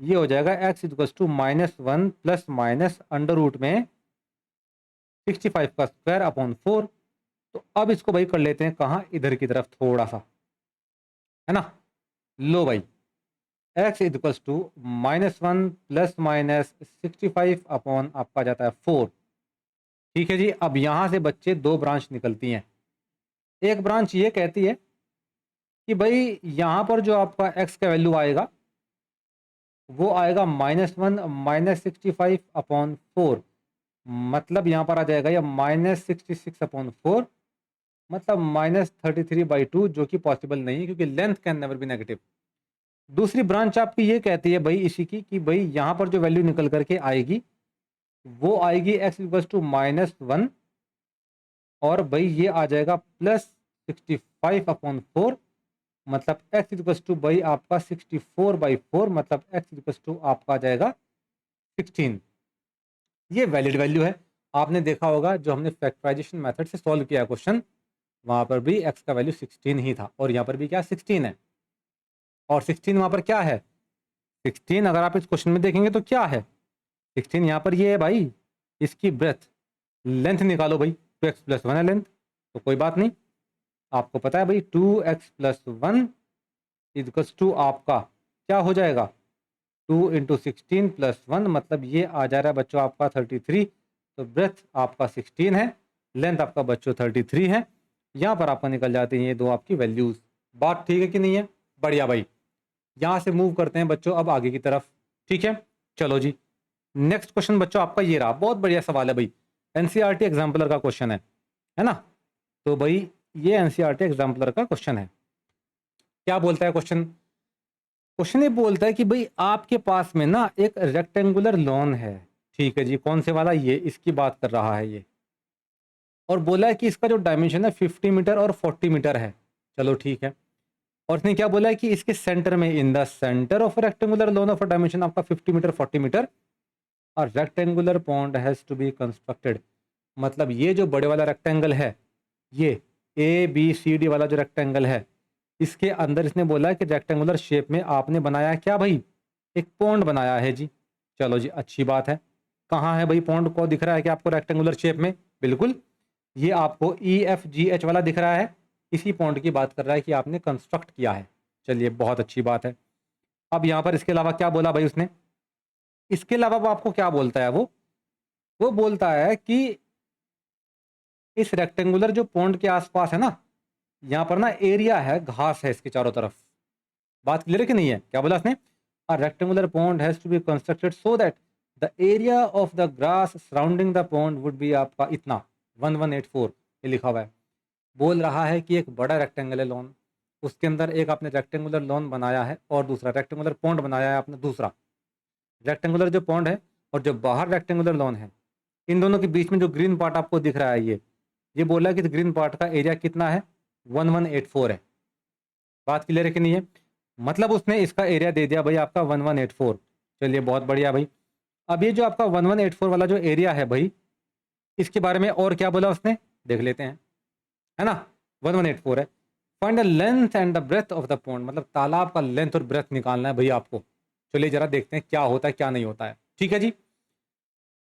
ये हो जाएगा x equals to -1 plus minus under root में 65 का स्क्वायर अपॉन 4। तो अब इसको भाई कर लेते हैं कहाँ, इधर की तरफ थोड़ा सा, है ना। लो भाई, x equals to -1 plus minus 65 upon आपका जाता है 4। ठीक है जी। अब यहाँ से बच्चे दो ब्रांच निकलती हैं। एक ब्रांच ये कहती है कि भाई यहाँ पर जो आपका x का वैल्यू आएगा वो आएगा -1 -65 अपॉन 4। मतलब यहाँ पर आ जाएगा या -66 अपॉन 4, मतलब -33/2, जो कि पॉसिबल नहीं है क्योंकि length can never be negative. दूसरी ब्रांच आपकी ये कहती है भाई इसी की कि भाई यहाँ पर जो वैल्यू निकल करके आएगी वो आएगी x इक्वल्स टू -1, और भाई ये आ जाएगा +65 अपॉन 4, मतलब x इक्वल्स टू भाई आपका 64/4, मतलब x इक्वल्स टू आपका आ जाएगा 16। ये वैलिड वैल्यू है। आपने देखा होगा जो हमने फैक्टराइजेशन मेथड से सॉल्व किया क्वेश्चन, वहाँ पर भी x का वैल्यू 16 ही था, और यहाँ पर भी क्या 16 है। और 16 वहाँ पर क्या है, 16 अगर आप इस क्वेश्चन में देखेंगे तो क्या है, 16 यहाँ पर ये है भाई इसकी ब्रेथ। लेंथ निकालो भाई, 2x + 1 है लेंथ, तो कोई बात नहीं। आपको पता है भाई 2x + 1 इक्वल्स टू आपका क्या हो जाएगा, 2 × 16 + 1, मतलब ये आ जा रहा है बच्चों आपका 33। तो ब्रेथ आपका 16 है, लेंथ आपका बच्चों 33 है। यहाँ पर आपका निकल जाती हैं ये दो आपकी वैल्यूज़। बात ठीक है कि नहीं है? बढ़िया भाई। यहाँ से मूव करते हैं बच्चों अब आगे की तरफ। ठीक है, चलो जी। नेक्स्ट क्वेश्चन बच्चों आपका ये रहा, बहुत बढ़िया सवाल है भाई, एनसीईआरटी एग्जाम्पलर का क्वेश्चन है ना। तो भाई ये एनसीईआरटी एग्जाम्पलर का क्वेश्चन है। क्या बोलता है क्वेश्चन? क्वेश्चन ये बोलता है कि भाई आपके पास में ना एक रेक्टेंगुलर लॉन है। ठीक है जी, कौन से वाला, ये इसकी बात कर रहा है ये। और बोला है कि इसका जो डायमेंशन है 50 मीटर और 40 मीटर है। चलो ठीक है। और इसने क्या बोला है कि इसके सेंटर में, in the centre of rectangular lawn of dimension आपका 50 मीटर 40 मीटर, और rectangular pond has to be constructed. मतलब ये जो बड़े वाला रेक्टेंगल है, ये ABCD वाला जो रेक्टेंगल है, इसके अंदर इसने बोला है कि रेक्टेंगुलर शेप में आपने बनाया है क्या भाई, एक पॉन्ड बनाया है जी। चलो जी, अच्छी बात है। कहाँ है भाई पॉन्ड, को दिख रहा है कि आपको रेक्टेंगुलर शेप में? बिल्कुल, ये आपको EFGH वाला दिख रहा है। इसी पॉन्ड की बात कर रहा है कि आपने कंस्ट्रक्ट किया है। चलिए, बहुत अच्छी बात है। अब यहाँ पर इसके अलावा क्या बोला भाई उसने? इसके अलावा वो आपको क्या बोलता है, वो बोलता है कि इस रेक्टेंगुलर जो पॉन्ड के आसपास है ना, यहाँ पर ना एरिया है, घास है इसके चारों तरफ। बात क्लियर है कि नहीं है? क्या बोला उसने? A rectangular pond has to be constructed so that the area of the grass surrounding the pond would be आपका इतना 1184। ये लिखा हुआ है। बोल रहा है कि एक बड़ा रेक्टेंगल है लॉन, उसके अंदर एक आपने रेक्टेंगुलर लॉन बनाया है और दूसरा रेक्टेंगुलर पॉन्ड बनाया है आपने। दूसरा रेक्टेंगुलर जो पॉन्ड है और जो बाहर रेक्टेंगुलर लॉन है, इन दोनों के बीच में जो ग्रीन पार्ट आपको दिख रहा है, ये बोला है कि ग्रीन पार्ट का एरिया कितना है, 1184 है। बात क्लियर है कि नहीं है? मतलब उसने इसका एरिया दे दिया भाई आपका 1184। चलिए, बहुत बढ़िया भाई। अब ये जो आपका 1184 वाला जो एरिया है भाई, इसके बारे में और क्या बोला उसने, देख लेते हैं, है ना। 1184 है। Find the length and the breadth of the pond, मतलब तालाब का लेंथ और ब्रेथ निकालना है भाई आपको। चलिए जरा देखते हैं क्या होता है क्या नहीं होता है। ठीक है जी।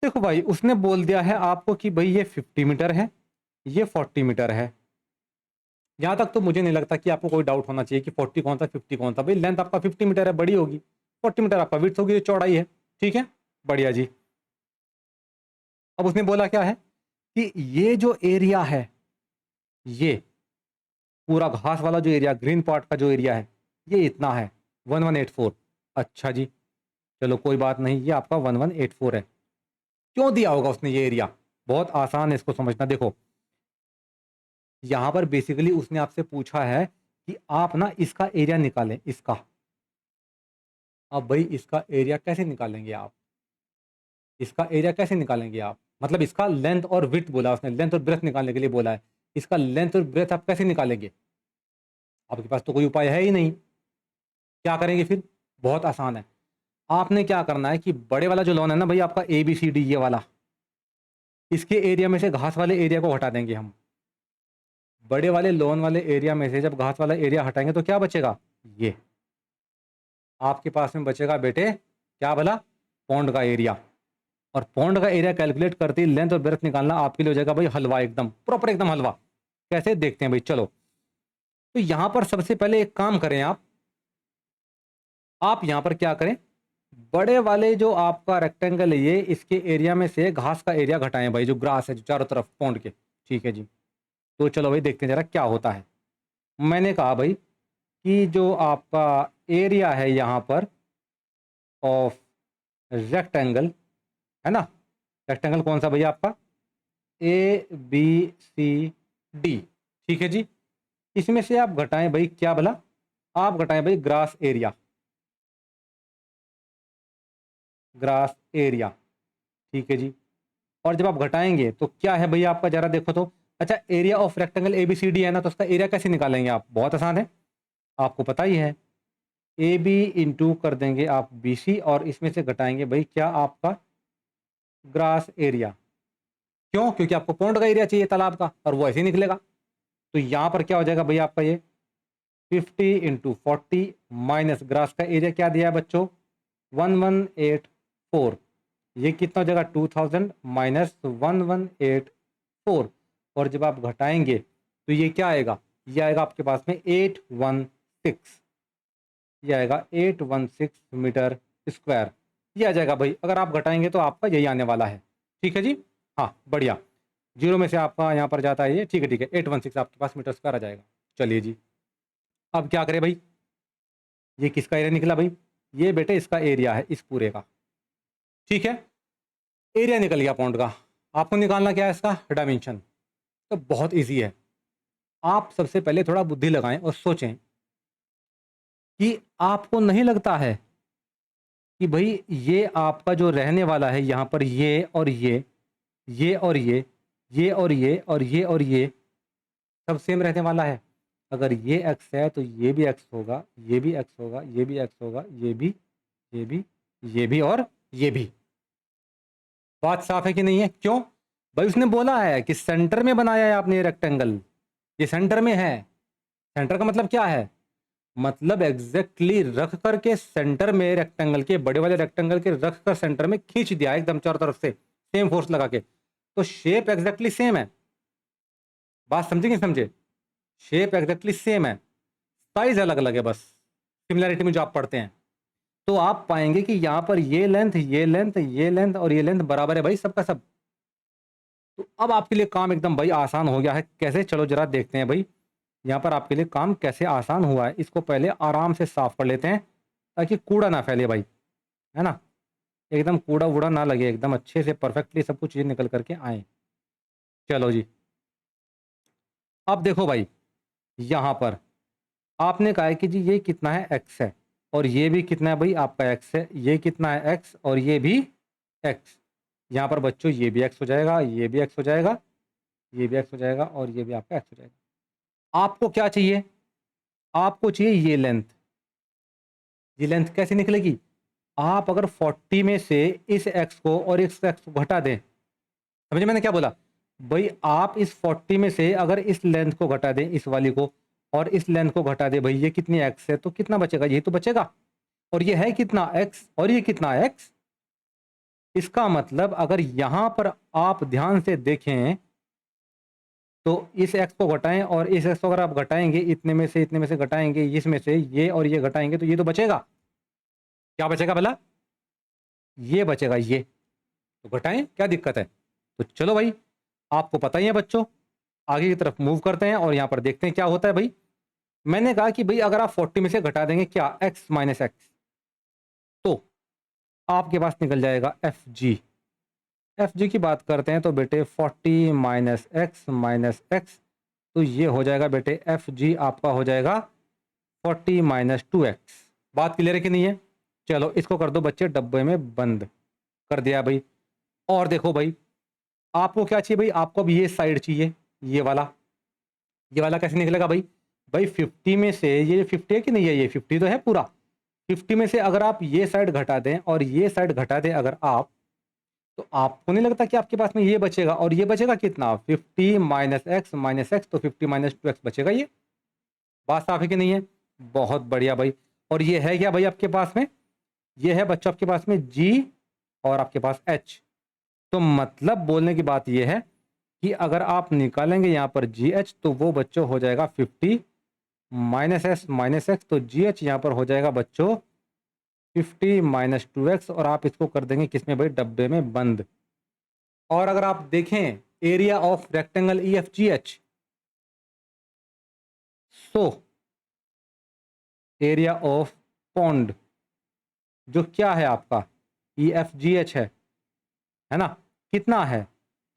देखो भाई, उसने बोल दिया है आपको कि भाई ये 50 मीटर है, ये 40 मीटर है। यहाँ तक तो मुझे नहीं लगता कि आपको कोई डाउट होना चाहिए कि 40 कौन सा 50 कौन सा। भाई लेंथ आपका 50 मीटर है, बड़ी होगी। 40 मीटर आपका विड्थ होगी, चौड़ाई है। ठीक है, बढ़िया जी। अब उसने बोला क्या है कि ये जो एरिया है, ये पूरा घास वाला जो एरिया, ग्रीन पार्ट का जो एरिया है, ये इतना है 1184। अच्छा जी, चलो कोई बात नहीं, ये आपका 1184 है। क्यों दिया होगा उसने ये एरिया? बहुत आसान है इसको समझना। देखो, यहाँ पर बेसिकली उसने आपसे पूछा है कि आप ना इसका एरिया निकालें, इसका। अब भाई इसका एरिया कैसे निकालेंगे आप? इसका एरिया कैसे निकालेंगे आप? मतलब इसका लेंथ और विड्थ बोला उसने, लेंथ और ब्रेथ निकालने के लिए बोला है। इसका लेंथ और ब्रेथ आप कैसे निकालेंगे? आपके पास तो कोई उपाय है ही नहीं। क्या करेंगे फिर? बहुत आसान है। आपने क्या करना है कि बड़े वाला जो लॉन है ना भाई आपका ABCD, ये वाला, इसके एरिया में से घास वाले एरिया को हटा देंगे हम। बड़े वाले लॉन वाले एरिया में से जब घास वाला एरिया हटाएंगे तो क्या बचेगा? ये आपके पास में बचेगा बेटे, क्या भला? पॉन्ड का एरिया। और पॉन्ड का एरिया कैलकुलेट करते ही लेंथ और ब्रेथ निकालना आपके लिए हो जाएगा भाई हलवा, एकदम प्रॉपर, एकदम हलवा। कैसे देखते हैं भाई, चलो। तो यहाँ पर सबसे पहले एक काम करें, आप यहाँ पर क्या करें, बड़े वाले जो आपका रेक्टेंगल है ये, इसके एरिया में से घास का एरिया घटाएं भाई, जो ग्रास है जो चारों तरफ पौंड के। ठीक है जी। तो चलो भाई देखते हैं जरा क्या होता है। मैंने कहा भाई कि जो आपका एरिया है यहाँ पर ऑफ रेक्टेंगल, है ना, रेक्टेंगल कौन सा भैया आपका, ABCD। ठीक है जी। इसमें से आप घटाएं भाई क्या भला, आप घटाएं भाई ग्रास एरिया, ग्रास एरिया। ठीक है जी। और जब आप घटाएंगे तो क्या है भैया आपका, जरा देखो तो। अच्छा, एरिया ऑफ रेक्टेंगल ABCD है ना, तो उसका एरिया कैसे निकालेंगे आप, बहुत आसान है, आपको पता ही है। AB इंटू कर देंगे आप BC, और इसमें से घटाएंगे भाई क्या आपका ग्रास एरिया। क्यों, क्योंकि आपको पौंड का एरिया चाहिए तालाब का, और वो ऐसे ही निकलेगा। तो यहाँ पर क्या हो जाएगा भैया आपका, ये 50 इंटू 40 माइनस ग्रास का एरिया क्या दिया है बच्चों, 1184। ये कितना हो जाएगा, 2000 माइनस 1184। और जब आप घटाएंगे तो ये क्या आएगा, ये आएगा आपके पास में 816, ये आएगा 816 मीटर स्क्वायर। ये आ जाएगा भाई, अगर आप घटाएंगे तो आपका यही आने वाला है। ठीक है जी। हाँ बढ़िया, जीरो में से आपका यहाँ पर जाता है ये, ठीक है ठीक है, 816 आपके पास मीटर स्क्वायर आ जाएगा। चलिए जी, अब क्या करें भाई, ये किसका एरिया निकला भाई, ये बेटे इसका एरिया है इस पूरे का। ठीक है, एरिया निकल गया पौंड का। आपको निकालना क्या है, इसका डायमेंशन। तो बहुत इजी है, आप सबसे पहले थोड़ा बुद्धि लगाएं और सोचें कि आपको नहीं लगता है कि भाई ये आपका जो रहने वाला है यहाँ पर, ये और ये और ये और ये और ये और ये सब सेम रहने वाला है। अगर ये एक्स है तो ये भी एक्स होगा, ये भी एक्स होगा, ये भी एक्स होगा, ये भी, ये भी, ये भी और ये भी। बात साफ है कि नहीं है, क्यों भाई, उसने बोला है कि सेंटर में बनाया है आपने रेक्टेंगल, ये सेंटर में है। सेंटर का मतलब क्या है, मतलब एग्जैक्टली रख करके सेंटर में रेक्टेंगल के, बड़े वाले रेक्टेंगल के रख कर सेंटर में खींच दिया एकदम चारों तरफ से, सेम फोर्स लगा के। तो शेप एग्जैक्टली सेम है, बात समझे नहीं समझे, शेप एग्जैक्टली सेम है, साइज अलग अलग है बस, सिमिलैरिटी में जो आप पढ़ते हैं। तो आप पाएंगे कि यहाँ पर ये लेंथ, ये लेंथ, ये लेंथ और ये लेंथ बराबर है भाई सबका सब। तो अब आपके लिए काम एकदम भाई आसान हो गया है। कैसे, चलो जरा देखते हैं भाई यहाँ पर आपके लिए काम कैसे आसान हुआ है। इसको पहले आराम से साफ कर लेते हैं ताकि कूड़ा ना फैले भाई, है ना, एकदम कूड़ा वूड़ा ना लगे, एकदम अच्छे से परफेक्टली सब कुछ चीज़ निकल करके आए। चलो जी, अब देखो भाई, यहाँ पर आपने कहा है कि जी ये कितना है, एक्स है, और ये भी कितना है भाई आपका एक्स है, ये कितना है एक्स, और ये भी एक्स। यहाँ पर बच्चों ये भी एक्स हो जाएगा, ये भी एक्स हो जाएगा, ये भी एक्स हो जाएगा, और ये भी आपका एक्स हो जाएगा। आपको क्या चाहिए, आपको चाहिए ये लेंथ। ये लेंथ कैसे निकलेगी, आप अगर 40 में से इस एक्स को और इस एक्स को घटा दें, समझे मैंने क्या बोला भाई, आप इस 40 में से अगर इस लेंथ को घटा दें, इस वाली को, और इस लेंथ को घटा दें भाई, ये कितनी एक्स है, तो कितना बचेगा, ये तो बचेगा, और ये है कितना एक्स, और ये कितना एक्स। इसका मतलब अगर यहां पर आप ध्यान से देखें तो इस एक्स को घटाएं और इस एक्स को अगर आप घटाएंगे, इतने में से घटाएंगे, इसमें से ये और ये घटाएंगे, तो ये तो बचेगा, क्या बचेगा भला, ये बचेगा ये। तो घटाएं, क्या दिक्कत है। तो चलो भाई, आपको पता ही है बच्चों, आगे की तरफ मूव करते हैं और यहाँ पर देखते हैं क्या होता है भाई। मैंने कहा कि भाई अगर आप 40 में से घटा देंगे क्या, एक्स माइनस एक्स, तो आपके पास निकल जाएगा एफ जी। एफ जी की बात करते हैं तो बेटे 40 माइनस एक्स, तो ये हो जाएगा बेटे एफ जी आपका हो जाएगा 40 माइनस 2x। बात क्लियर है कि नहीं है। चलो इसको कर दो बच्चे डब्बे में बंद, कर दिया भाई। और देखो भाई, आपको क्या चाहिए भाई, आपको अब ये साइड चाहिए, ये वाला। ये वाला कैसे निकलेगा भाई, भाई 50 में से ये जो 50 है कि नहीं है, ये 50 तो है पूरा, 50 में से अगर आप ये साइड घटा दें और ये साइड घटा दें अगर आप, तो आपको नहीं लगता कि आपके पास में ये बचेगा, और ये बचेगा कितना, 50 माइनस एक्स, तो 50 माइनस 2x बचेगा। ये बात साफ है कि नहीं है, बहुत बढ़िया भाई। और ये है क्या भाई आपके पास में, ये है बच्चों आपके पास में g और आपके पास h। तो मतलब बोलने की बात ये है कि अगर आप निकालेंगे यहाँ पर जी एच तो वो बच्चों हो जाएगा 50 माइनस एक्स, तो जी एच यहाँ पर हो जाएगा बच्चों 50 माइनस 2x, और आप इसको कर देंगे किसमें भाई, डब्बे में बंद। और अगर आप देखें area of rectangle E F G H, so area of pond जो क्या है आपका ई एफ जी एच है ना, कितना है,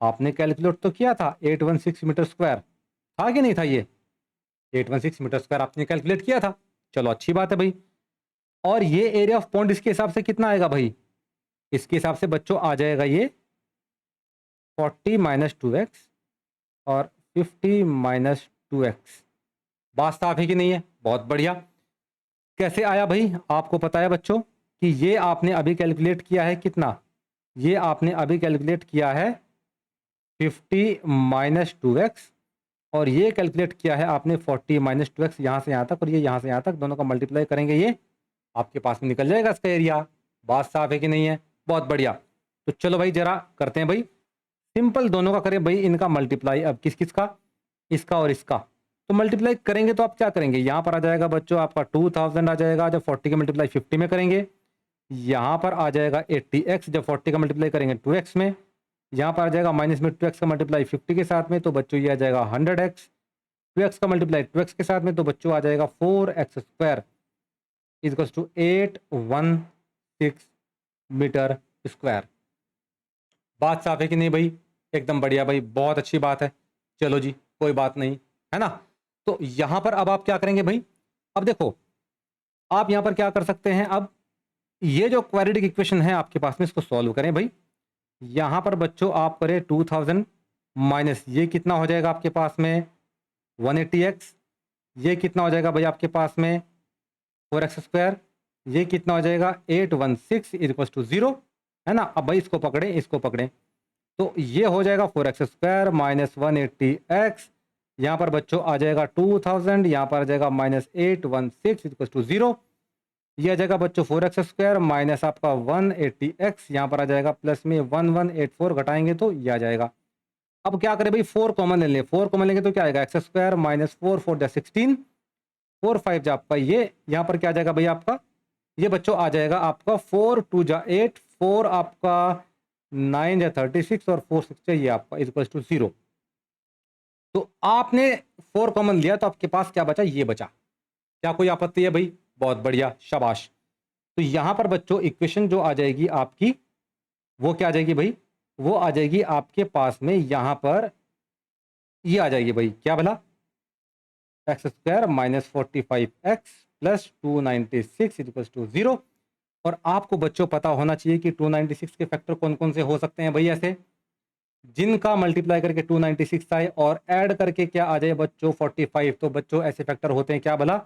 आपने कैलकुलेट तो किया था 816 मीटर स्क्वायर, था कि नहीं था ये 816 मीटर स्क्वायर आपने कैलकुलेट किया था। चलो अच्छी बात है भाई। और ये एरिया ऑफ पॉन्ड इसके हिसाब से कितना आएगा भाई, इसके हिसाब से बच्चों आ जाएगा ये 40 माइनस 2x और 50 माइनस 2x। बात साफ है कि नहीं है, बहुत बढ़िया। कैसे आया भाई, आपको पता है बच्चों कि ये आपने अभी कैलकुलेट किया है कितना, ये आपने अभी कैलकुलेट किया है 50 माइनस 2x, और ये कैलकुलेट किया है आपने 40 माइनस 2x, यहाँ से यहाँ तक और ये यहाँ से यहाँ तक, दोनों का मल्टीप्लाई करेंगे, ये आपके पास में निकल जाएगा इसका एरिया। बात साफ है कि नहीं है, बहुत बढ़िया। तो चलो भाई जरा करते हैं भाई, सिंपल दोनों का करें भाई इनका मल्टीप्लाई। अब किस किस का, इसका और इसका, तो मल्टीप्लाई करेंगे तो आप क्या करेंगे, यहाँ पर आ जाएगा बच्चों आपका 2000 आ जाएगा जब 40 का मल्टीप्लाई 50 में करेंगे, यहाँ पर आ जाएगा 80x जब 40 का मल्टीप्लाई करेंगे 2x में, यहाँ पर आ जाएगा माइनस में 2x का मल्टीप्लाई 50 के साथ में, तो बच्चों ये आ जाएगा 100x, 2x का मल्टीप्लाई 2x के साथ में, तो बच्चों आ जाएगा 4x square equals to 816 metre square. बात साफ है कि नहीं भाई, एकदम बढ़िया भाई, बहुत अच्छी बात है। चलो जी कोई बात नहीं, है ना। तो यहां पर अब आप क्या करेंगे भाई, अब देखो आप यहां पर क्या कर सकते हैं, अब ये जो क्वाड्रेटिक इक्वेशन है आपके पास में, इसको सॉल्व करें भाई। यहां पर बच्चों आप करें 2000 माइनस ये कितना हो जाएगा आपके पास में 180x, ये कितना हो जाएगा भाई आपके पास में 4x स्क्वायर, ये कितना हो जाएगा 816 इक्वल टू 0, है ना। अब भाई इसको पकड़े, इसको पकड़े, तो ये हो जाएगा 4x स्क्वायर माइनस 180x, यहाँ पर बच्चों आ जाएगा 2000, यहाँ पर आ जाएगा माइनस 816 इक्वल टू 0, ये आ जाएगा बच्चों 4x स्क्वायर माइनस आपका 180x, यहाँ पर आ जाएगा प्लस में 1184 घटाएंगे तो ये आ जाएगा। अब क्या करें भाई, 4 कॉमन ले लें, 4 कॉमन लेंगे तो क्या आएगा एक्स स्क्वायर माइनस 4 4 जा 16, 4 5 जा आपका ये, यहाँ पर क्या आ जाएगा भाई आपका, ये बच्चों आ जाएगा आपका 4 2 जा 8, 4 आपका 9 जा 36 और 4 6 जा ये आपका इक्वल टू 0। तो आपने 4 कॉमन लिया तो आपके पास क्या बचा, ये बचा। क्या कोई आपत्ति है भाई, बहुत बढ़िया, शाबाश। तो यहां पर बच्चों इक्वेशन जो आ जाएगी आपकी, वो क्या आ जाएगी भाई, वो आ जाएगी आपके पास में यहां पर ये आ जाएगी भाई, क्या भला, x square minus 45x plus 296 equal to 0। और आपको बच्चों पता होना चाहिए कि 296 के फैक्टर कौन कौन से हो सकते हैं भाई, ऐसे जिनका मल्टीप्लाई करके 296 आए और ऐड करके क्या आ जाए बच्चों 45, तो बच्चों ऐसे फैक्टर होते हैं क्या भला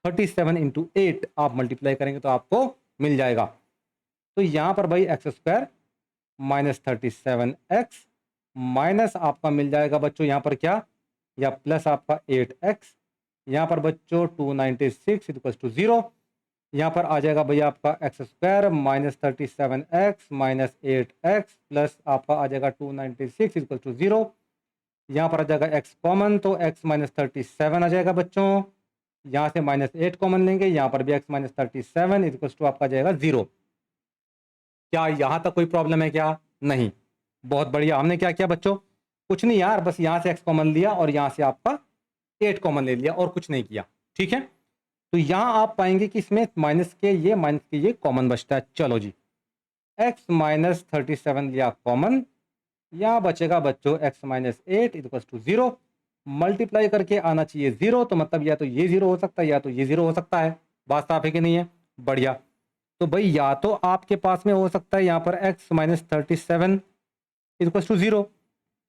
37 इंटू 8, आप मल्टीप्लाई करेंगे तो आपको मिल जाएगा। तो यहाँ पर भाई x square minus 37x minus आपका मिल जाएगा बच्चों यहाँ पर क्या, या प्लस आपका 8x, यहाँ पर बच्चों 296 इक्वल टू 0, यहाँ पर आ जाएगा भैया आपका x square minus 37x minus 8x plus आपका आ जाएगा 296 इक्वल टू 0, यहाँ पर आ जाएगा x कॉमन तो x माइनस 37 आ जाएगा बच्चों, यहाँ से माइनस 8 कॉमन लेंगे, यहाँ पर भी x माइनस 37 इक्वल टू आपका जाएगा 0। क्या यहाँ तक कोई प्रॉब्लम है क्या, नहीं, बहुत बढ़िया। हमने क्या किया बच्चों, कुछ नहीं यार, बस यहाँ से x कॉमन लिया और यहाँ से आपका 8 कॉमन ले लिया और कुछ नहीं किया, ठीक है। तो यहां आप पाएंगे कि इसमें माइनस के ये कॉमन बचता है। चलो जी x माइनस 37 लिया कॉमन, यहां बचेगा बच्चों x minus 8 equal to 0, multiply करके आना चाहिए 0, तो मतलब या तो ये 0 हो सकता है या तो ये 0 हो सकता है। बात साफ है कि नहीं है, बढ़िया। तो भाई या तो आपके पास में हो सकता है यहाँ पर x माइनस 37 इक्वल टू 0,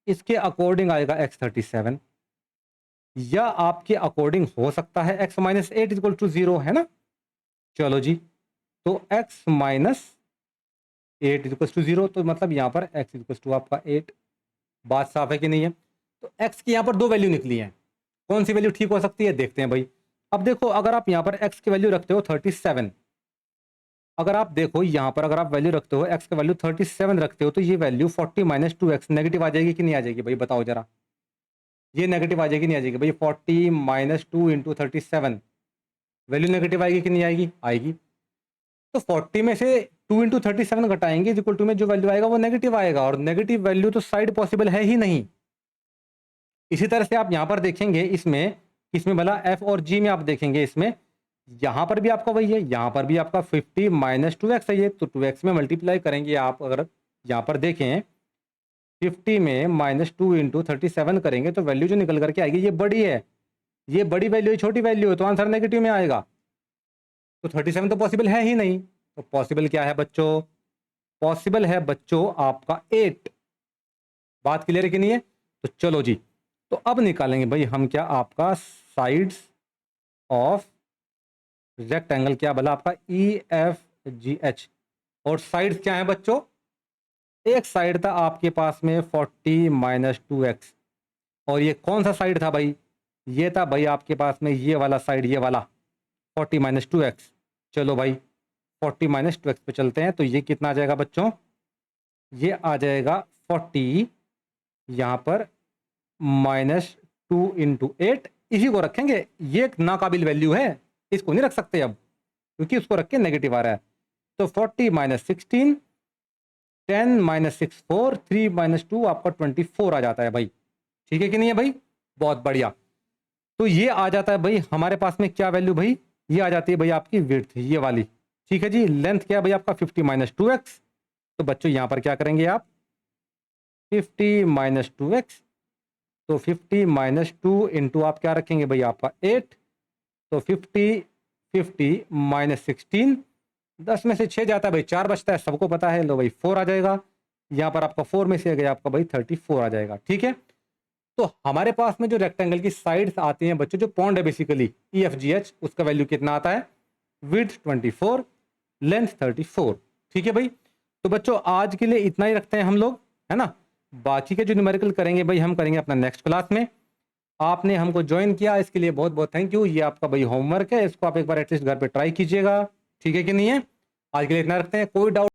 इसके अकॉर्डिंग आएगा x 37, या आपके अकॉर्डिंग हो सकता है x माइनस 8 इक्वल टू 0, है ना। चलो जी, तो x माइनस 8 इक्वल टू 0, तो मतलब यहाँ पर x इक्वल टू आपका 8। बात साफ है कि नहीं है। तो x की यहाँ पर दो वैल्यू निकली हैं, कौन सी वैल्यू ठीक हो सकती है देखते हैं भाई। अब देखो अगर आप यहाँ पर x की वैल्यू रखते हो 37, अगर आप देखो यहाँ पर अगर आप वैल्यू रखते हो x का वैल्यू 37 रखते हो तो ये वैल्यू 40 माइनस 2x नेगेटिव आ जाएगी कि नहीं आ जाएगी भाई बताओ जरा। ये नेगेटिव आ जाएगी नहीं आ जाएगी भाई 40 माइनस 2 इंटू 37 वैल्यू नेगेटिव आएगी कि नहीं आएगी आएगी। तो 40 में से 2 इंटू 37 घटाएंगे इक्वल टू में जो वैल्यू आएगा वो नेगेटिव आएगा और नेगेटिव वैल्यू तो साइड पॉसिबल है ही नहीं। इसी तरह से आप यहाँ पर देखेंगे इसमें भला एफ और जी में आप देखेंगे इसमें यहाँ पर भी आपका वही है, यहाँ पर भी आपका 50 माइनस 2x है ये, तो 2x में मल्टीप्लाई करेंगे आप अगर यहाँ पर देखें 50 में माइनस 2 इंटू 37 करेंगे तो वैल्यू जो निकल करके आएगी ये बड़ी है, ये बड़ी वैल्यू है छोटी वैल्यू है तो आंसर नेगेटिव में आएगा। तो 37 तो पॉसिबल है ही नहीं, तो पॉसिबल क्या है बच्चों, पॉसिबल है बच्चों आपका 8। बात क्लियर है कि नहीं है। तो चलो जी, तो अब निकालेंगे भाई हम क्या आपका साइड्स ऑफ रेक्टेंगल क्या भला आपका EFGH और साइड्स क्या है बच्चों, एक साइड था आपके पास में 40 माइनस 2x और ये कौन सा साइड था भाई, ये था भाई आपके पास में ये वाला साइड, ये वाला 40 माइनस 2x। चलो भाई 40 माइनस 2x पे चलते हैं तो ये कितना आ जाएगा बच्चों, ये आ जाएगा 40 यहाँ पर माइनस 2 इंटू 8, इसी को रखेंगे, ये एक नाकाबिल वैल्यू है इसको नहीं रख सकते अब क्योंकि उसको रख के नेगेटिव आ रहा है। तो 40 माइनस 16 10 माइनस 6 4 3 माइनस 2 आपका 24 आ जाता है भाई। ठीक है कि नहीं है भाई, बहुत बढ़िया। तो ये आ जाता है भाई हमारे पास में क्या वैल्यू भाई, ये आ जाती है भाई आपकी विड्थ ये वाली। ठीक है जी, लेंथ क्या है भाई आपका 50 माइनस 2x। तो बच्चों यहाँ पर क्या करेंगे आप 50 माइनस 2x, तो 50 माइनस 2 इंटू आप क्या रखेंगे भाई आपका 8, तो 50 माइनस 16, 10 में से 6 जाता है भाई 4 बचता है सबको पता है, लो भाई 4 आ जाएगा। यहाँ पर आपका 4 में से गया आपका भाई 34 आ जाएगा। ठीक है, तो हमारे पास में जो रेक्टेंगल की साइड्स आती हैं बच्चों, जो पॉन्ड है बेसिकली EFGH, उसका वैल्यू कितना आता है, विड्थ 24 लेंथ 34। ठीक है भाई, तो बच्चों आज के लिए इतना ही रखते हैं हम लोग, है ना। बाकी के जो न्यूमेरिकल करेंगे भाई हम करेंगे अपना नेक्स्ट क्लास में। आपने हमको ज्वाइन किया इसके लिए बहुत बहुत थैंक यू। ये आपका भाई होमवर्क है, इसको आप एक बार एटलीस्ट घर पे ट्राई कीजिएगा। ठीक है कि नहीं है, आज के लिए इतना रखते हैं। कोई डाउट